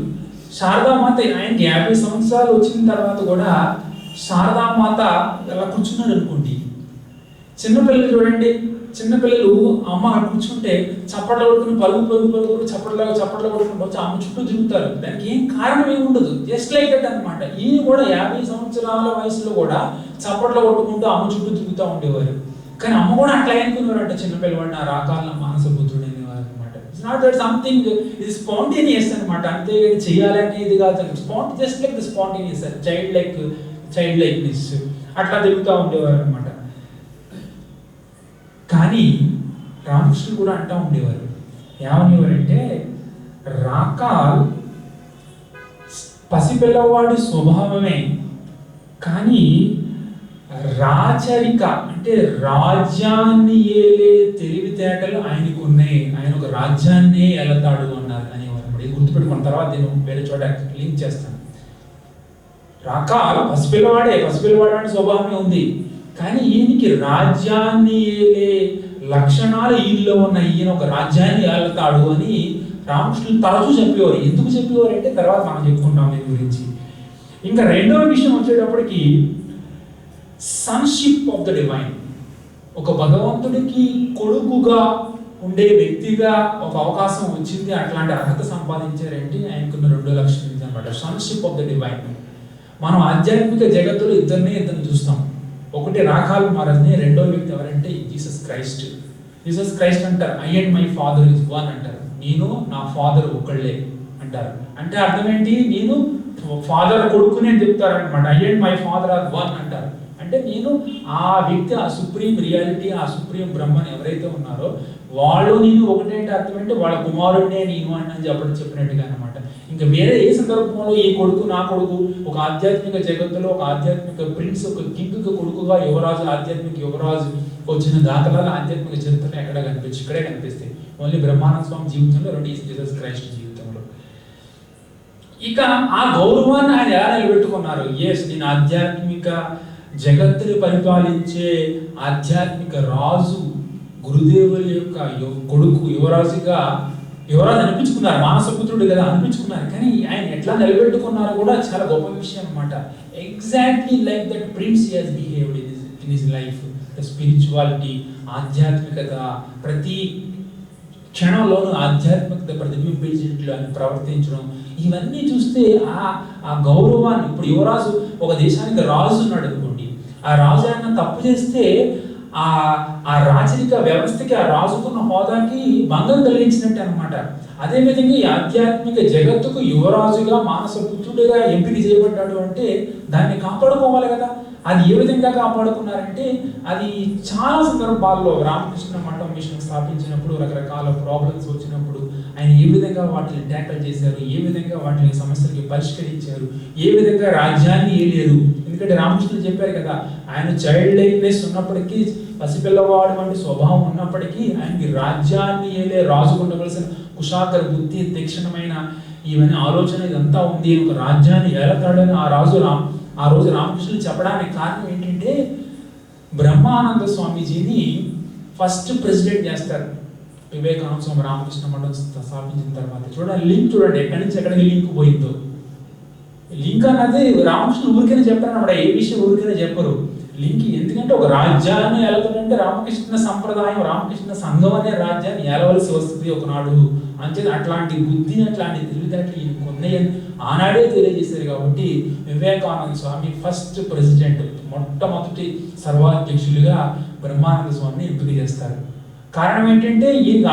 శారదామాత ఆయనకి 50 సంవత్సరాలు వచ్చిన తర్వాత కూడా శారదామాత అలా కూర్చున్నారు అనుకోండి. చిన్నపిల్లలు చూడండి, చిన్నపిల్లలు అమ్మ అక్కడ కూర్చుంటే చప్పట్లు కొట్టుకుని పలుగు చప్పట్లు కొట్టుకుంటూ వచ్చి అమ్మ చుట్టూ తిరుగుతారు. దానికి ఏం కారణం ఏమి ఉండదు, జస్ట్ లైక్ దట్ అనమాట. ఈయన కూడా 50 సంవత్సరాల వయసులో కూడా చప్పట్లు కొట్టుకుంటూ అమ్మ చుట్టూ తిరుగుతూ ఉండేవారు. కానీ అమ్మ కూడా అట్లా అనుకునేవారంట, చిన్నపిల్లవాడిని ఆ రాకాల మానస పుత్రుడు అనేవారు అనమాట. ఇట్స్ నాట్ దట్ సంథింగ్, ఇది స్పాంటేనియస్ అనమాట. అంతే చేయాలంటే ఇది కాదు, just like the spontaneous, child likeness అట్లా తిరుగుతూ ఉండేవారు అనమాట. కానీ రామకృష్ణుడు కూడా అంటూ ఉండేవారు, ఏమనేవారంటే రాకాల్ పసిపిల్లవాడి స్వభావమే, కానీ రాచరిక అంటే రాజ్యాన్ని ఏలే తెలివితేటలు ఆయనకు ఉన్నాయి, ఆయన ఒక రాజ్యాన్నే ఏలతాడు అన్నారు అనేవారు. ఇది గుర్తుపెట్టుకున్న తర్వాత నేను వేరే చోట లింక్ చేస్తాను. రాకాల్ పసిపిల్లవాడే, పసిపిల్లవాడు అంటే స్వభావమే ఉంది, కానీ ఈయనకి రాజ్యాన్ని ఏలే లక్షణాలు ఈయనలో ఉన్న ఈయన ఒక రాజ్యాన్ని ఏళ్తాడు అని రామకృష్ణులు తరచూ చెప్పేవారు. ఎందుకు చెప్పేవారు అంటే తర్వాత మనం చెప్పుకుంటాం దీని గురించి. ఇంకా రెండవ విషయం వచ్చేటప్పటికి సన్షిప్ ఆఫ్ ద డివైన్. ఒక భగవంతుడికి కొడుకుగా ఉండే వ్యక్తిగా ఒక అవకాశం వచ్చింది, అట్లాంటి అర్హత సంపాదించారంటే ఆయనకున్న 2 లక్షలు అనమాట. Sonship of the divine. మనం ఆధ్యాత్మిక జగత్తులో ఇద్దరిని చూస్తాం. ఒకటి రాకాల్ మహారాజ్ని, రెండో వ్యక్తి ఎవరంటే జీసస్ క్రైస్ట్. జీసస్ క్రైస్ట్ అంటారు I and my father is one అంటారు. నేను నా ఫాదర్ ఒకళ్ళే అంటారు. అంటే అర్థం ఏంటి? నేను ఫాదర్ కొడుకుని అని చెప్తారు అనమాట. I and my father are one అంటారు. అంటే నేను ఆ వ్యక్తి, ఆ సుప్రీం రియాలిటీ, ఆ సుప్రీం బ్రహ్మని ఎవరైతే ఉన్నారో వాళ్ళు నేను ఒకటేంటి అర్థం అంటే వాళ్ళ కుమారుడినే నేను అని చెప్పినట్టుగా అనమాట. ఇంకా వేరే ఏ సందర్భంలో ఈ కొడుకు నా కొడుకు ఒక ఆధ్యాత్మిక జగత్తులో ఒక ఆధ్యాత్మిక ప్రిన్స్, ఒక కింగ్ కొడుకుగా యువరాజు, ఆధ్యాత్మిక యువరాజు వచ్చిన దాఖలాలు ఆధ్యాత్మిక చరిత్రలో ఎక్కడ కనిపించి ఇక్కడే కనిపిస్తాయి. ఓన్లీ బ్రహ్మానంద స్వామి జీవితంలో, రెండు జీసస్ క్రైస్ట్ జీవితంలో. ఇక ఆ గౌరవాన్ని ఆయన ఎలా నిలబెట్టుకున్నారు? ఎస్, నేను ఆధ్యాత్మిక జగత్తుని పరిపాలించే ఆధ్యాత్మిక రాజు, గురుదేవుల యొక్క కొడుకు, యువరాజు అనిపించుకున్నారు. మానసపుత్రుడు కదా అనిపించుకున్నారు. కానీ ఆయన ఎట్లా నిలబెట్టుకున్నారో కూడా చాలా గొప్ప విషయం అనమాట. Exactly like that prince he has behaved in his life. The spirituality, ఆధ్యాత్మికత, ప్రతి క్షణంలోనూ ఆధ్యాత్మికత ప్రతిబింబించేట్లు అని ప్రవర్తించడం, ఇవన్నీ చూస్తే ఆ గౌరవాన్ని, ఇప్పుడు యువరాజు ఒక దేశానికి రాజు ఉన్నాడు అనుకోండి, ఆ రాజు ఆయన తప్పు చేస్తే ఆ రాజరిక వ్యవస్థకి, ఆ రాజుకున్న హోదాకి భంగం కలిగించినట్టు అనమాట. అదేవిధంగా ఈ ఆధ్యాత్మిక జగత్తుకు యువరాజుగా, మానసపుత్రుడిగా ఎంపిక చేయబడ్డాడు అంటే దాన్ని కాపాడుకోవాలి కదా. అది ఏ విధంగా కాపాడుకున్నారంటే, అది చాలా సందర్భాల్లో రామకృష్ణ మఠం మిషన్ స్థాపించినప్పుడు రకరకాల ప్రాబ్లమ్స్ వచ్చినప్పుడు ఆయన ఏ విధంగా వాటిని ట్యాకల్ చేశారు, ఏ విధంగా వాటిని సమస్యలకి పరిష్కరించారు, ఏ విధంగా రాజ్యాన్ని ఏలేరు. ఎందుకంటే రామకృష్ణుడు చెప్పారు కదా, ఆయన చైల్డ్ లైఫ్నెస్ ఉన్నప్పటికీ, పసిపిల్లవాడు వంటి స్వభావం ఉన్నప్పటికీ ఆయనకి రాజ్యాన్ని ఏలే రాజుకు ఉండవలసిన కుశాగ్ర బుద్ధి, తీక్షణమైన ఇవన్నీ ఆలోచన ఇదంతా ఉంది. ఒక రాజ్యాన్ని ఏలతాడని ఆ రోజు రామకృష్ణుడు చెప్పడానికి కారణం ఏంటంటే, బ్రహ్మానంద స్వామీజీని ఫస్ట్ ప్రెసిడెంట్ చేస్తారు వివేకానంద స్వామి రామకృష్ణ మఠం స్థాపించిన తర్వాత. చూడండి లింక్, చూడండి ఎక్కడి నుంచి ఎక్కడికి లింక్ పోయిందో. లింక్ అన్నది రామకృష్ణ ఊరికైనా చెప్పారు అన్నమాట, ఏ విషయం ఊరికైనా చెప్పరు లింక్. ఎందుకంటే ఒక రాజ్యాన్ని ఏలుతుందంటే రామకృష్ణ సంప్రదాయం, రామకృష్ణ సంఘం అనే రాజ్యాన్ని ఏలవలసి వస్తుంది ఒకనాడు. అంతే, అట్లాంటి బుద్ధిని, అట్లాంటి తెలివితేటలు ఈయన కొన్నాయని ఆనాడే తెలియజేశారు. కాబట్టి వివేకానంద స్వామి ఫస్ట్ ప్రెసిడెంట్, మొట్టమొదటి సర్వాధ్యక్షులుగా బ్రహ్మానంద స్వామిని ఎంపిక చేస్తారు. కారణం ఏంటంటే ఈయన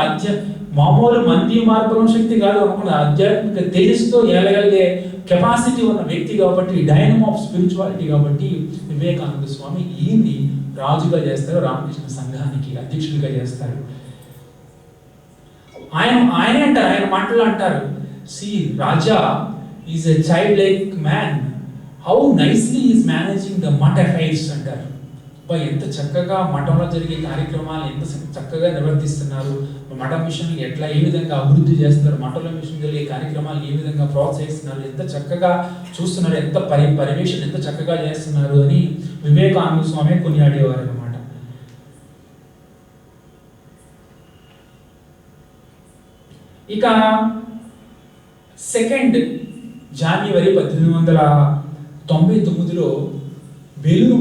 మామూలు మంది మార్గం శక్తి కాదు అనుకున్న ఆధ్యాత్మిక తేజస్సుతో ఏలగలిగే కెపాసిటీ ఉన్న వ్యక్తి కాబట్టి, డైనమో ఆఫ్ స్పిరిచువాలిటీ కాబట్టి వివేకానంద స్వామి ఈయన్ని రాజుగా చేస్తారు, రామకృష్ణ సంఘానికి అధ్యక్షుడిగా చేస్తారు. ఆయన మాటలు అంటారు, see Raja is a child like man, how nicely is managing the math affairs అంటారు. ఎంత చక్కగా మఠంలో జరిగే కార్యక్రమాలు ఎంత చక్కగా నిర్వర్తిస్తున్నారు, మఠ మిషన్ ఏ విధంగా అభివృద్ధి చేస్తున్నారు, మఠంలో మిషన్ జరిగే కార్యక్రమాలు ఏ విధంగా ప్రోత్సహిస్తున్నారు, ఎంత చక్కగా చూస్తున్నారు, ఎంత పర్యవేక్షణ ఎంత చక్కగా చేస్తున్నారు అని వివేకానంద స్వామి కొనియాడేవారు అనమాట. ఇక 2 జనవరి 1899లో వేలూరు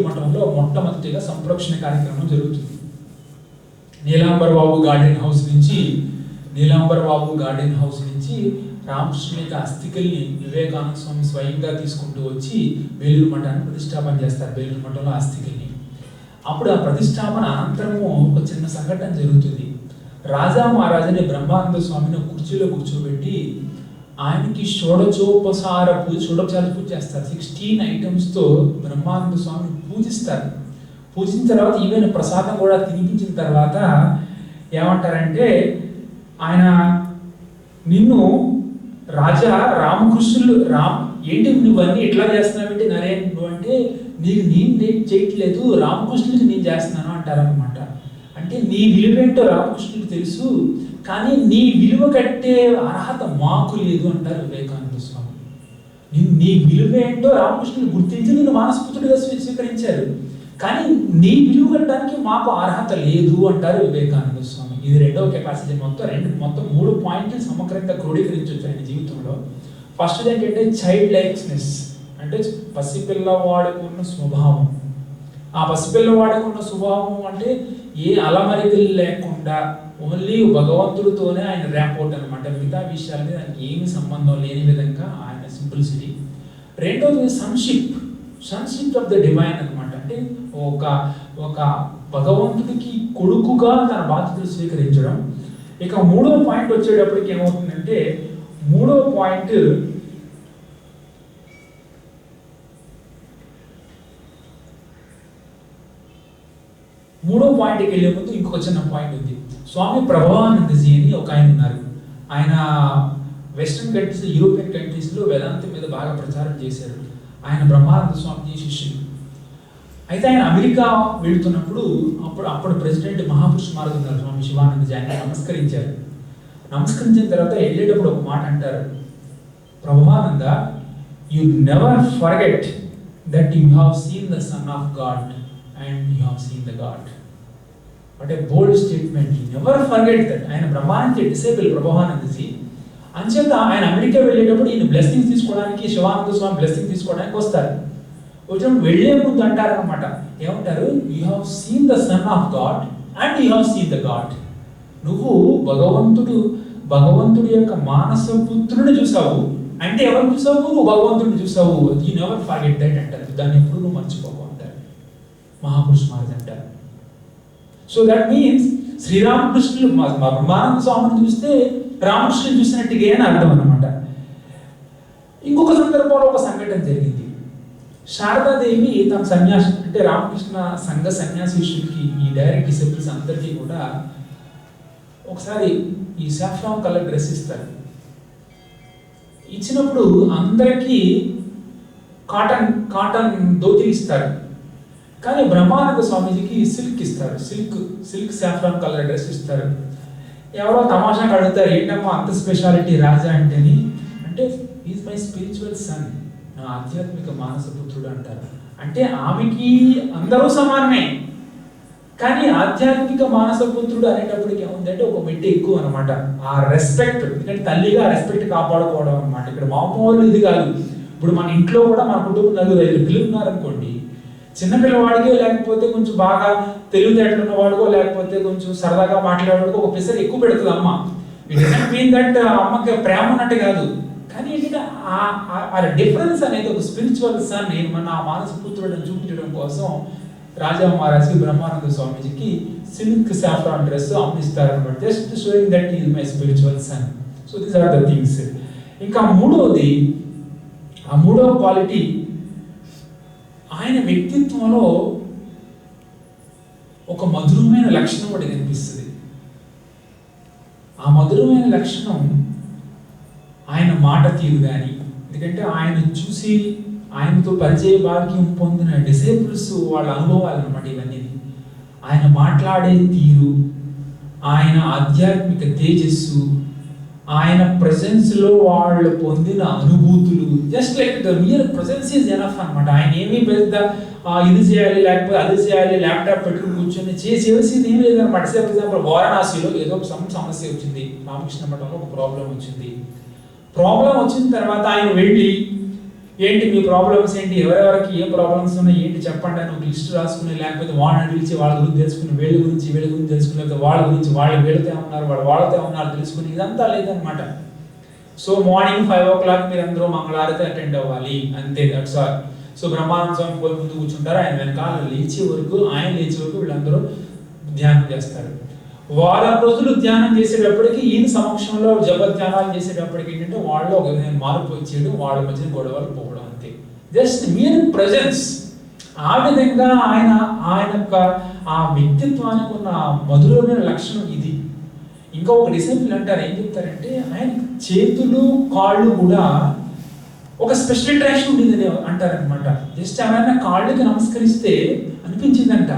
మఠంలో మొట్టమొదటిగా సంప్రోక్షణ కార్యక్రమం జరుగుతుంది. నీలాంబర్ బాబు గార్డెన్ హౌస్ నుంచి రామకృష్ణ యొక్క అస్థికల్ని వివేకానంద స్వామి స్వయంగా తీసుకుంటూ వచ్చి వేలూరు మఠాన్ని ప్రతిష్టాపన చేస్తారు. వేలూరు మఠంలో అస్థికల్ని. అప్పుడు ఆ ప్రతిష్టాపన అనంతరము ఒక చిన్న సంఘటన జరుగుతుంది. రాజా మహారాజుని బ్రహ్మానంద స్వామిని కుర్చీలో కూర్చోబెట్టి ఆయనకి షోడచోపచార పూజ చేస్తారు. 16 ఐటమ్స్తో బ్రహ్మానంద స్వామిని పూజిస్తారు. పూజించిన తర్వాత ఈవెన్ ప్రసాదం కూడా తినిపించిన తర్వాత ఏమంటారంటే, ఆయన నిన్ను రాజా రామకృష్ణులు ఏంటి నువ్వన్నీ ఎట్లా చేస్తున్నావంటే, నరేన్ నువ్వు అంటే నేను చేయట్లేదు, రామకృష్ణుడికి నేను చేస్తున్నాను అంటారనమాట. అంటే నీ విలువేంటో రామకృష్ణుడికి తెలుసు, కానీ నీ విలువ కట్టే అర్హత మాకు లేదు అంటారు వివేకానంద స్వామి. నీ విలువ ఏంటో రామకృష్ణుడు గుర్తించి నిన్ను మానసపుత్రుడిగా స్వీకరించారు, కానీ నీ విలువ కట్టడానికి మాకు అర్హత లేదు అంటారు వివేకానంద స్వామి. ఇది రెండవ కెపాసిటీ. మొత్తం 3 పాయింట్లు సమగ్రంగా క్రోడీకరించవచ్చు ఆయన జీవితంలో. ఫస్ట్ ఏంటంటే చైల్డ్ లైక్నెస్, అంటే పసిపిల్లవాడుకున్న స్వభావం. ఆ పసిపిల్లవాడుకున్న స్వభావం అంటే ఏ అలమరికలు లేకుండా ఓన్లీ భగవంతుడితోనే ఆయన ర్యాపోర్ట్ అనమాట. మిగతా విషయాల మీద ఆయనకి ఏమి సంబంధం లేని విధంగా ఆయన సింప్లిసిటీ. రెండోది సన్షిప్ ఆఫ్ ద డివైన్ అనమాట. అంటే ఒక భగవంతుడికి కొడుకుగా తన బాధ్యతలు స్వీకరించడం. ఇక మూడో పాయింట్ వచ్చేటప్పటికి ఏమవుతుందంటే, మూడో పాయింట్కి వెళ్ళే ముందు ఇంకొక చిన్న పాయింట్ ఉంది. స్వామి ప్రభావానందజీ అని ఒక ఆయన ఉన్నారు. ఆయన వెస్ట్రన్ కంట్రీస్, యూరోపియన్ కంట్రీస్లో వేదాంతం మీద బాగా ప్రచారం చేశారు. ఆయన బ్రహ్మానంద స్వామిజీ శిష్యులు. అయితే ఆయన అమెరికా వెళుతున్నప్పుడు అప్పుడు ప్రెసిడెంట్ మహాపురుష మారదు ఉన్నారు స్వామి శివానందజీ. ఆయన నమస్కరించారు. నమస్కరించిన తర్వాత వెళ్ళేటప్పుడు ఒక మాట అంటారు, Prabhananda, you never forget that you have seen the son of God and you have seen the God. What a bold statement. You never forget that. ఆయన బ్రహ్మానంద డిసేబుల్ ప్రభానందజీ. అంచేత ఆయన అమెరికా వెళ్ళేటప్పుడు ఈయన బ్లెస్సింగ్స్ తీసుకోవడానికి, శివానంద స్వామి బ్లెస్సింగ్ తీసుకోవడానికి వస్తారు. వచ్చినప్పుడు వెళ్లే ముందు అంటారనమాట, ఏమంటారు, you have seen the son of God and you have seen the God. నువ్వు భగవంతుడి యొక్క మానస పుత్రుడిని చూసావు అంటే ఎవరు చూసావు? నువ్వు భగవంతుడిని చూసావు. యూ నెవర్ ఫర్గెట్ దట్ అంటారు. దాన్ని ఎప్పుడు నువ్వు మర్చిపోవు అంటారు మహాపురుష మహారాజ్ అంటారు. సో దట్ మీన్స్ శ్రీరామకృష్ణులు బ్రహ్మానంద స్వామిని చూస్తే రామకృష్ణుని చూసినట్టుగా అని అర్థం అన్నమాట. ఇంకొక సందర్భంలో ఒక సంఘటన జరిగింది. శారదాదేవి తమ సన్యాసి, అంటే రామకృష్ణ సంఘ సన్యాసీషులకి, ఈ డైరెక్ట్ డిసిప్లిన్స్ అందరికీ కూడా ఒకసారి ఈ సాఫ్రాన్ కలర్ డ్రెస్ ఇస్తారు. ఇచ్చినప్పుడు అందరికీ కాటన్ ధోతి ఇస్తారు. కానీ బ్రహ్మానంద స్వామీజీకి సిల్క్ ఇస్తారు. సిల్క్ సాఫ్రాన్ కలర్ డ్రెస్ ఇస్తారు. ఎవరో తమాషాగా అడుగుతారు, ఏంటమ్మా అంత స్పెషాలిటీ రాజా అంటేని. అంటే ఈజ్ మై స్పిరిచువల్ సన్, నా ఆధ్యాత్మిక మానస పుత్రుడు అంటారు. అంటే ఆమెకి అందరూ సమానమే, కానీ ఆధ్యాత్మిక మానస పుత్రుడు అనేటప్పటికి ఏముందంటే ఒక మెట్టు ఎక్కువ అనమాట. ఆ రెస్పెక్ట్, ఎందుకంటే తల్లిగా రెస్పెక్ట్ కాపాడుకోవడం అనమాట. ఇక్కడ మామూలు ఇది కాదు. ఇప్పుడు మన ఇంట్లో కూడా మన కుటుంబం 4-5 పిల్లలు ఉన్నారనుకోండి, చిన్నపిల్లవాడికి లేకపోతే కొంచెం బాగా తెలివితేటలు ఉన్నవాడికో లేకపోతే కొంచెం సరదాగా మాట్లాడేవాడికో ఒక పిసర్ ఎక్కువ పెడుతుంది అమ్మ. ఇట్ డజంట్ మీన్ దట్ అమ్మకి ప్రేమ ఉన్నట్టు కాదు, కానీ ఏంటంటే ఆ డిఫరెన్స్ అనేది ఒక స్పిరిచువల్ సన్ మన మానస పుత్రుడిని చూపించడం కోసం రాజా మహారాజ్కి బ్రహ్మానంద స్వామీజీకి సిల్క్ సాఫ్రాన్ డ్రెస్ అమ్మిస్తారు అనమాట. Just showing that is my spiritual son. So these are the things. ఇంకా మూడవ క్వాలిటీ, ఆయన వ్యక్తిత్వంలో ఒక మధురమైన లక్షణం ఒకటి కనిపిస్తుంది. ఆ మధురమైన లక్షణం ఆయన మాట తీరు కానీ, ఎందుకంటే ఆయన చూసి ఆయనతో పరిచయ భాగ్యం పొందిన డిసేబుల్స్ వాళ్ళ అనుభవాలు అనమాట ఇవన్నీ. ఆయన మాట్లాడే తీరు, ఆయన ఆధ్యాత్మిక తేజస్సు, ఆయన ప్రెజెన్స్లో వాళ్ళు పొందిన అనుభూతులు, just like the mere presence is enough అనమాట. ఆయన ఏమీ పెద్ద ఇది చేయాలి లేకపోతే అది చేయాలి, ల్యాప్టాప్ పెట్టుకుని కూర్చొని చేసేసింది ఏం లేదనమాట. ఫర్ ఎగ్జాంపుల్ వారణాసిలో ఏదో సమస్య వచ్చింది, రామకృష్ణ మఠంలో ఒక ప్రాబ్లం వచ్చిన తర్వాత ఆయన వెళ్ళి, ఏంటి మీ ప్రాబ్లమ్స్ ఏంటి, ఎవరెవరికి ఏ ప్రాబ్లమ్స్ ఉన్నాయి ఏంటి చెప్పండి అని ఒక లిస్ట్ రాసుకుని, లేకపోతే వాళ్ళని పిలిచి వాళ్ళ గురించి తెలుసుకుని, వీళ్ళ గురించి తెలుసుకుని, లేకపోతే వాళ్ళ గురించి వాళ్ళు వీళ్ళతో ఉన్నారు, వాళ్ళతో ఉన్నారు తెలుసుకుని, ఇదంతా లేదనమాట. సో మార్నింగ్ 5 o'clock మీరు అందరూ మంగళారతి అటెండ్ అవ్వాలి, అంతే, దట్స్ ఆల్. సో బ్రహ్మానంద స్వామి పోయి ముందు కూర్చుంటారు, ఆయన వెనకాల ఆయన లేచే వరకు వీళ్ళందరూ ధ్యానం చేస్తారు. వారం రోజులు ధ్యానం చేసేటప్పటికి ఈయన సమక్షంలో జపధ్యానాలు చేసేటప్పటికి ఏంటంటే వాళ్ళు ఒక మార్పు వచ్చేయడం, వాళ్ళ మధ్య గొడవలు పోవడం, అంతే. జస్ట్ మీరు ప్రెజెన్స్. ఆ విధంగా ఆయన యొక్క ఆ వ్యక్తిత్వానికి ఉన్న మధురమైన లక్షణం ఇది. ఇంకా ఒక డిసిప్లిన్ అంటారు, ఏం చెప్తారంటే ఆయన చేతులు కాళ్ళు కూడా ఒక స్పెషల్ అట్రాక్షన్ ఉండేది అంటారనమాట. జస్ట్ ఏమైనా కాళ్ళకి నమస్కరిస్తే అనిపించిందంట,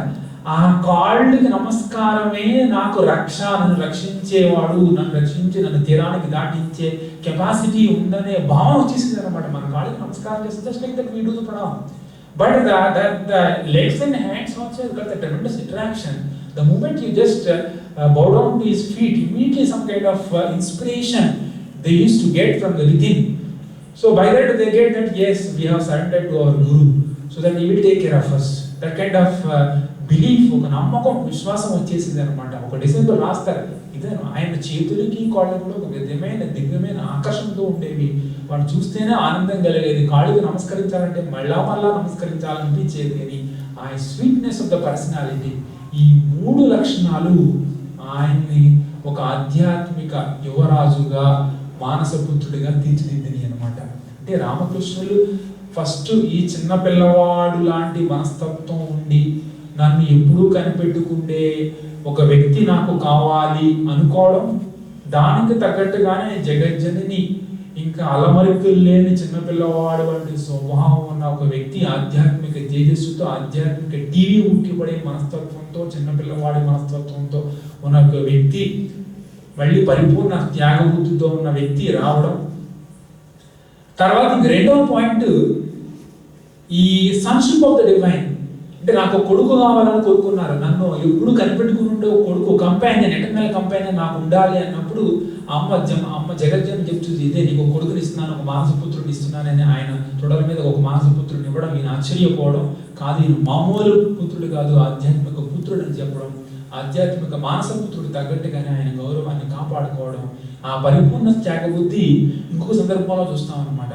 ఆ కాళ్ళకి నమస్కారమే నాకు నన్ను రక్షించేవాడు, నన్ను తీరానికి దాటించే కెపాసిటీ ఉందనే భావం వచ్చేసింది అనమాట. మన కాళ్ళకి నమస్కారం చేస్తే just like that we do the ప్రణామం. But the legs and hands also has got the tremendous interaction. The moment you just bow down to his feet, immediately some kind of inspiration they used to get from the within. So by that they get that yes, we have surrendered to our Guru, so that he will take care of us. That kind of belief, ఒక నమ్మకం, విశ్వాసం వచ్చేసింది అనమాట. ఒక December రాస్తారు, ఇదే ఆయన చేతులకి కాళ్ళు కూడా ఒక విధమైన దివ్యమైన ఆకర్షణతో ఉండేవి. వాడు చూస్తేనే ఆనందం కలిగేది. కాళ్ళకి నమస్కరించాలంటే మళ్ళా నమస్కరించాలనిపించేది. అని ఆ స్వీట్నెస్ ఆఫ్ ద పర్సనాలిటీ, ఈ 3 లక్షణాలు ఆయన్ని ఒక ఆధ్యాత్మిక యువరాజుగా, మానసపుత్రుడిగా తీర్చిదిద్దిని అనమాట. అంటే రామకృష్ణులు ఫస్ట్ ఈ చిన్న పిల్లవాడు లాంటి మనస్తత్వం ఉండి నన్ను ఎప్పుడూ కనిపెట్టుకుండే ఒక వ్యక్తి నాకు కావాలి అనుకోవడం, దానికి తగ్గట్టుగానే జగజ్జనని ఇంకా అలమరికలు లేని చిన్నపిల్లవాడు వంటి స్వభావం ఉన్న ఒక వ్యక్తి ఆధ్యాత్మిక తేజస్సుతో, ఆధ్యాత్మిక టీవీ ఉట్టిపడే మనస్తత్వంతో, చిన్నపిల్లవాడి మనస్తత్వంతో ఉన్న ఒక వ్యక్తి మళ్ళీ పరిపూర్ణ త్యాగబుద్ధితో ఉన్న వ్యక్తి రావడం. తర్వాత రెండవ పాయింట్, ఈ సన్షిప్ ఆఫ్ ద డివైన్. అంటే నాకు కొడుకు కావాలని కోరుకున్నారు, నన్ను ఎప్పుడు కనిపెట్టుకుని ఉండే ఒక కొడుకు, కంపానియన్, ఎటర్నల్ కంపానియన్ నాకు ఉండాలి అన్నప్పుడు అమ్మ జగజ్జనం చెప్తుంది, ఇదే నీకు కొడుకుని ఇస్తున్నాను, ఒక మానసపుత్రుడిని ఇస్తున్నానని ఆయన తొడల మీద ఒక మానసపుత్రుడిని ఇవ్వడం, ఈయన ఆశ్చర్యపోవడం. కాదు, ఈయన మామూలు పుత్రుడు కాదు, ఆధ్యాత్మిక పుత్రుడు అని చెప్పడం, ఆధ్యాత్మిక మానసపుత్రుడు తగ్గట్టుగానే ఆయన గౌరవాన్ని కాపాడుకోవడం, ఆ పరిపూర్ణ త్యాగబుద్ధి ఇంకొక సందర్భంలో చూస్తాం అన్నమాట.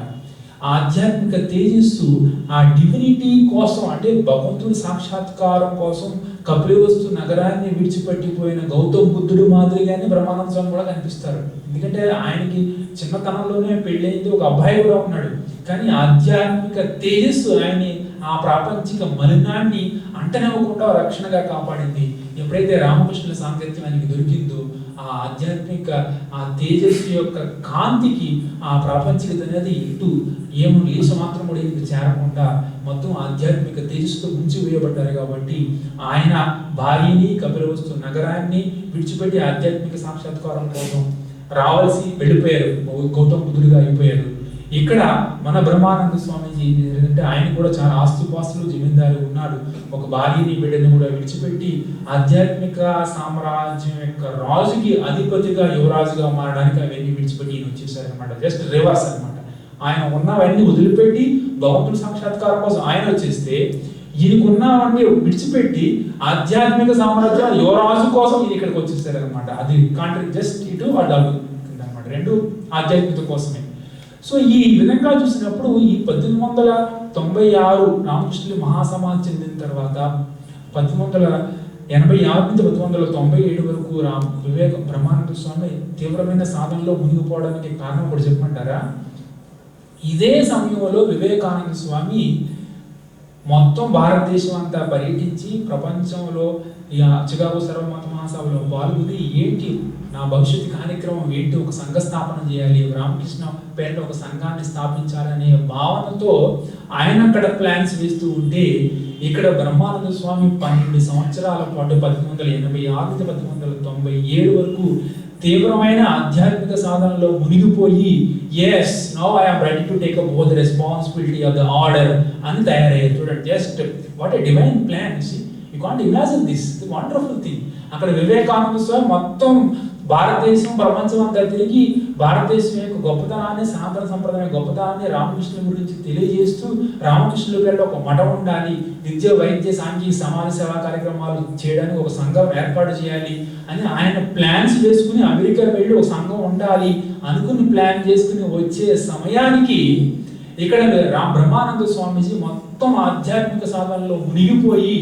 ఆధ్యాత్మిక తేజస్సు ఆ డివినిటీ కోసం, అంటే భగవంతుడి సాక్షాత్కారం కోసం కపిలవస్తు నగరాన్ని విడిచిపెట్టిపోయిన గౌతమ్ బుద్ధుడు మాదిరిగానే బ్రహ్మానంద స్వామి కూడా కనిపిస్తారు. ఎందుకంటే ఆయనకి చిన్నతనంలోనే పెళ్ళైంది, ఒక అబ్బాయి కూడా ఉన్నాడు. కానీ ఆధ్యాత్మిక తేజస్సు ఆయన్ని ఆ ప్రాపంచిక మలినాన్ని అంటనివ్వకుండా రక్షణగా కాపాడింది. ఎప్పుడైతే రామకృష్ణుల సాంగత్యం ఆయనకి దొరికిందో, ఆ ఆధ్యాత్మిక ఆ తేజస్సు యొక్క కాంతికి ఆ ప్రాపంచికత అనేది ఇటు ఏమో లేచ మాత్రం కూడా ఇది చేరకుండా మొత్తం ఆధ్యాత్మిక తేజస్సుతో ముంచి వేయబడ్డారు. కాబట్టి ఆయన భార్యని, కపిలవస్తు నగరాన్ని విడిచిపెట్టి ఆధ్యాత్మిక సాక్షాత్కారం కోసం రావాల్సి వెళ్ళిపోయారు, గౌతమ బుద్ధుడిగా అయిపోయారు. ఇక్కడ మన బ్రహ్మానంద స్వామీజీ ఏంటంటే ఆయన కూడా చాలా ఆస్తుపాస్తులు, జమీందారు ఉన్నాడు. ఒక భార్యని, బిడ్డని కూడా విడిచిపెట్టి ఆధ్యాత్మిక సామ్రాజ్యం యొక్క రాజుకి అధిపతిగా, యువరాజుగా మారడానికి అవన్నీ విడిచిపెట్టి ఈయన వచ్చేసారు అనమాట. జస్ట్ రివర్స్ అనమాట. ఆయన ఉన్నవన్నీ వదిలిపెట్టి భగవంతుడి సాక్షాత్కారం కోసం ఆయన వచ్చేస్తే, ఈయనకున్నవన్నీ విడిచిపెట్టి ఆధ్యాత్మిక సామ్రాజ్యం యువరాజు కోసం ఈయన ఇక్కడికి వచ్చేసారు అనమాట. అది కాంట్రీ, జస్ట్ ఇటు వాళ్ళు అనమాట, రెండు ఆధ్యాత్మికత కోసమే. సో ఈ విధంగా చూసినప్పుడు ఈ 1896 రామకృష్ణులు మహాసమాధి చెందిన తర్వాత 1886 నుంచి 1897 వరకు బ్రహ్మానంద స్వామి తీవ్రమైన సాధనలో మునిగిపోవడానికి కారణం కూడా చెప్పమంటారా? ఇదే సమయంలో వివేకానంద స్వామి మొత్తం భారతదేశం అంతా పర్యటించి ప్రపంచంలో ఈ చికాగో సర్వమత మహాసభలో పాల్గొని ఏంటి నా భవిష్యత్తు కార్యక్రమం ఏంటి, ఒక సంఘ స్థాపన చేయాలి, రామకృష్ణ పేరుతో ఒక సంఘాన్ని స్థాపించాలనే భావనతో ఆయన అక్కడ ప్లాన్స్ వేస్తూ ఉంటే, ఇక్కడ బ్రహ్మానంద స్వామి 12 సంవత్సరాల పాటు 1886 నుంచి 1897 వరకు తీవ్రమైన ఆధ్యాత్మిక సాధనలో మునిగిపోయి yes, now I am ready to take up both the responsibility of the order అని తయారయ్యారు. చూడండి, just what a divine plan. You can't imagine this wonderful thing. అక్కడ వివేకానంద స్వామి మొత్తం భారతదేశం, ప్రపంచం అంతా తిరిగి భారతదేశం యొక్క గొప్పతనాన్ని, సనాతన సంప్రదాయం గొప్పతనాన్ని, రామకృష్ణుల గురించి తెలియజేస్తూ, రామకృష్ణుల పేరులో ఒక మఠం ఉండాలి, విద్య, వైద్య, సాంఘిక, సమాజ సేవా కార్యక్రమాలు చేయడానికి ఒక సంఘం ఏర్పాటు చేయాలి అని ఆయన ప్లాన్స్ చేసుకుని అమెరికా వెళ్ళి ఒక సంఘం ఉండాలి అనుకుని ప్లాన్ చేసుకుని వచ్చే సమయానికి ఇక్కడ బ్రహ్మానంద స్వామీజీ మొత్తం ఆధ్యాత్మిక సాధనలో మునిగిపోయి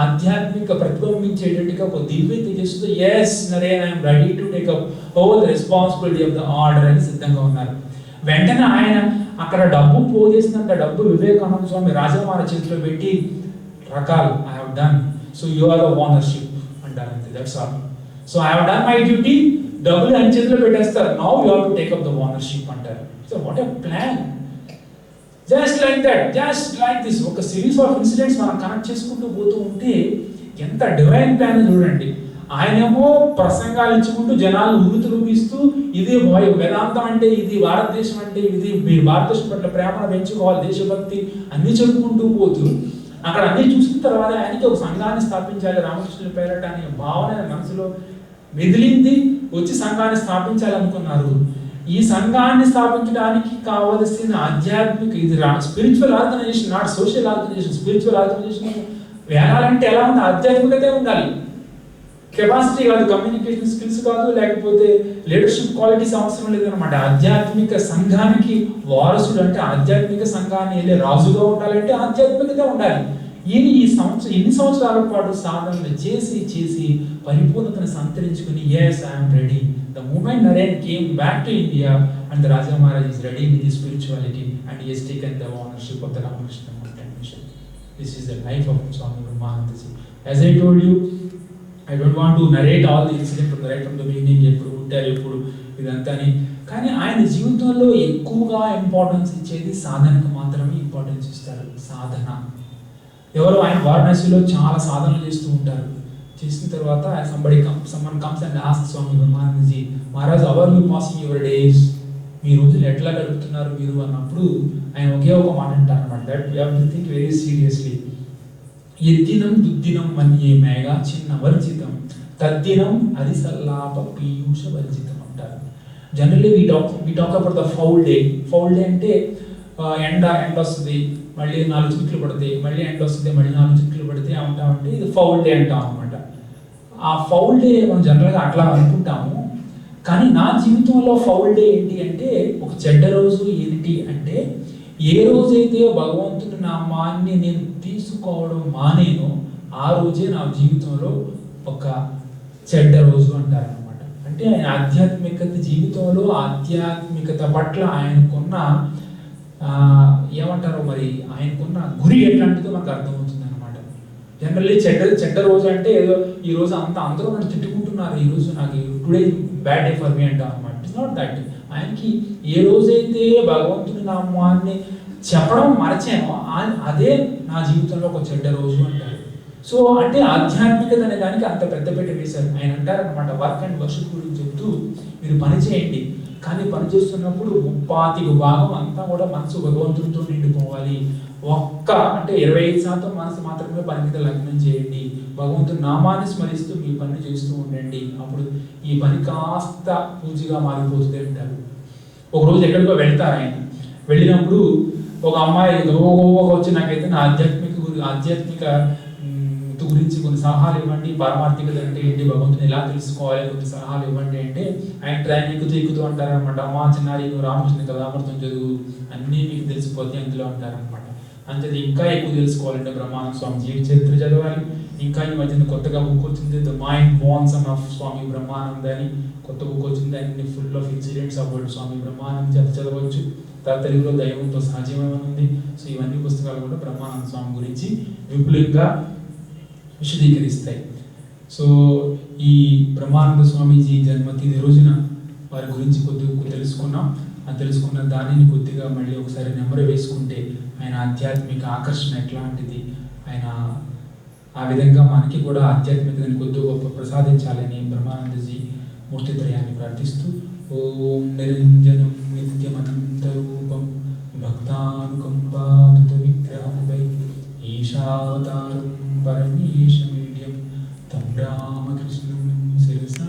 ఆధ్యాత్మిక ప్రతిబింబించేటట్టుగా ఒక దివ్య తేజస్సుతో yes, Naren, I am ready to take up all the responsibility of the order అని సిద్ధంగా ఉన్నారు. వెంటనే ఆయన అక్కడ డబ్బు పోగేసినంత డబ్బు వివేకానంద స్వామి రాజామార చేతిలో పెట్టి, రకాల్ I have done, so you are the ownership అంటారు, అంతే, that's all. So I have done my duty, డబ్బులు ఆయన చేతిలో పెట్టేస్తారు, now you have to take up the ownership అంటారు. So what a plan. Just like that, just like this, ఒక series of incidents మనం connect చేసుకుంటూ పోతూ ఉంటే ఎంత డివైన్ ప్లాన్ చూడండి. ఆయనేమో ప్రసంగాలు ఇచ్చుకుంటూ జనాలను ఉరుతూగిస్తూ, ఇది వేదాంతం అంటే ఇది, భారతదేశం అంటే ఇది, మీరు భారతదేశం పట్ల ప్రేమను పెంచుకోవాలి, దేశభక్తి అన్ని చెప్పుకుంటూ పోతూ అక్కడ అన్ని చూసిన తర్వాత ఆయనకి ఒక సంఘాన్ని స్థాపించాలి రామకృష్ణుల పేరట అనే భావన మనసులో మెదిలింది. వచ్చి సంఘాన్ని స్థాపించాలనుకున్నారు. ఈ సంఘాన్ని స్థాపించడానికి కావలసిన ఆధ్యాత్మిక, ఇది spiritual organisation, not social organisation, spiritual organisation వేయాలంటే ఎలా ఉంది? ఆధ్యాత్మికతే ఉండాలి. కెపాసిటీ కాదు, కమ్యూనికేషన్ స్కిల్స్ కాదు, లేకపోతే లీడర్షిప్ క్వాలిటీస్ అవసరం లేదనమాట. ఆధ్యాత్మిక సంఘానికి వారసుడు అంటే ఆధ్యాత్మిక సంఘాన్ని వెళ్ళే రాజుగా ఉండాలంటే ఆధ్యాత్మికత ఉండాలి. ఈయన ఇన్ని సంవత్సరాల పాటు సాధనలు చేసి చేసి పరిపూర్ణతను సంతరించుకుని yes, I am ready. The moment Naren came back to India and the Raja Maharaj is ready with his spirituality and he has taken the ownership of the Ramakrishna mission. This is the life of Swami Brahmananda Ji. As I told you, I don't want to narrate all the incident from the beginning, ఎప్పుడు పుట్టారు ఎప్పుడు ఇదంతాని. కానీ ఆయన జీవితంలో ఎక్కువగా importance ఇచ్చేది సాధనకు మాత్రమే ఇంపార్టెన్స్ ఇస్తారు. సాధన. ఎవరు ఆయన వారణాసిలో చాలా సాధనలు చేస్తూ ఉంటారు. చేసిన తర్వాత someone comes and asks Swami Brahmananda Ji, Maharaj, how are you passing your days? మీ రోజులు ఎట్లా గడుపుతున్నారు మీరు అన్నప్పుడు ఆయన ఒకే ఒక మాట అంటారు అన్నమాట. That you have to think very seriously. ఎద్దినం దుద్దినం మన్యే మేఘ చిన్న వర్జితం తద్దినం అరిసల్లాప పీయూష వర్జితం అంటారు. Generally we talk about the foul day. Foul day అంటే ఎండ వస్తుంది, మళ్ళీ 4 చినుకులు పడితే, మళ్ళీ ఎండ వస్తుంది, మళ్ళీ 4 చినుకులు పడితే అంటామంటే ఇది ఫౌల్ డే అంటాం అనమాట. ఆ ఫౌల్ డే మనం జనరల్గా అట్లా అనుకుంటాము. కానీ నా జీవితంలో ఫౌల్ డే ఏంటి అంటే, ఒక చెడ్డ రోజు ఏంటి అంటే, ఏ రోజైతే భగవంతుని నామాన్ని నేను తీసుకోవడం మానేనో ఆ రోజే నా జీవితంలో ఒక చెడ్డ రోజు అంటారనమాట. అంటే ఆయన ఆధ్యాత్మికత జీవితంలో ఆధ్యాత్మికత పట్ల ఆయనకున్న ఏమంటారో మరి ఆయనకున్న గురి ఎట్లాంటిదో మనకు అర్థమవుతుంది అనమాట. జనరల్లీ చెడ్డ రోజు అంటే ఏదో ఈ రోజు అందరూ నన్ను తిట్టుకుంటున్నారు, ఈ రోజు నాకు today bad day for me అంటాం అనమాట. It's not that. ఆయనకి ఏ రోజైతే భగవంతుని నామాన్ని చెప్పడం మరచానో అదే నా జీవితంలో ఒక చెడ్డ రోజు అంటారు. సో అంటే ఆధ్యాత్మికత అనే దానికి అంత పెద్దపీట వేశారు. ఆయన అంటారనమాట, వర్క్ అండ్ వర్షిప్ గురించి చెప్తూ మీరు పని చేయండి, కానీ పని చేస్తున్నప్పుడు 35% అంతా కూడా మనసు భగవంతుడితో నిండిపోవాలి. అంటే 25% మనసు మాత్రమే పని మీద లగ్నం చేయండి. భగవంతుని నామాన్ని స్మరిస్తూ మీ పని చేస్తూ ఉండండి. అప్పుడు ఈ పని కాస్త పూజగా మారిపోతుంది అంటారు. ఒకరోజు ఎక్కడికో వెళ్తారు ఆయన. వెళ్ళినప్పుడు ఒక అమ్మాయి వచ్చి నాకైతే నా ఆధ్యాత్మిక గురించి కొన్ని సలహాలు ఇవ్వండి, పారమార్థికత అంటే ఏంటి, భగవంతుని ఎలా తెలుసుకోవాలి, కొన్ని సలహాలు ఇవ్వండి అంటే ఆయన ట్రైన్ ఎక్కుతూ అంటారనమాట. అమ్మా చిన్నారి, నువ్వు రామకృష్ణ కథామృతం చదువు, అన్నీ మీకు తెలిసిపోతే అందులో అంటారనమాట. అంతే ఇంకా ఎక్కువ తెలుసుకోవాలంటే బ్రహ్మానంద స్వామి జీవిత చరిత్ర చదవాలి. ఇంకా ఈ మధ్యన కొత్తగా బుక్ వచ్చింది, ద మైండ్ బోన్స్ ఆఫ్ స్వామి బ్రహ్మానంద అని కొత్త బుక్ వచ్చింది. అన్ని ఫుల్ ఆఫ్ ఇన్సిడెంట్స్ అబౌట్ స్వామి బ్రహ్మానంద చదవచ్చు. తెలుగులో దైవంతో సహజీవనం ఉంది. సో ఇవన్నీ పుస్తకాలు కూడా బ్రహ్మానంద స్వామి గురించి విపులంగా విశదీకరిస్తాయి. సో ఈ బ్రహ్మానంద స్వామీజీ జన్మతిథి రోజున వారి గురించి కొద్దిగా తెలుసుకున్నాం. ఆ తెలుసుకున్న దానిని కొద్దిగా మళ్ళీ ఒకసారి నెమరు వేసుకుంటే ఆయన ఆధ్యాత్మిక ఆకర్షణ ఎట్లాంటిది, ఆయన ఆ విధంగా మనకి కూడా ఆధ్యాత్మికతని కొద్ది గొప్ప ప్రసాదించాలని బ్రహ్మానందజీ మూర్తిత్రయాన్ని ప్రార్థిస్తూ, ఓం నిరంజనం నిత్యమనంతరూపం భక్తానుకంపాదుత విగ్రహం వై ఈశావతారం పరమేశమీడ్యం తం రామకృష్ణం శిరసా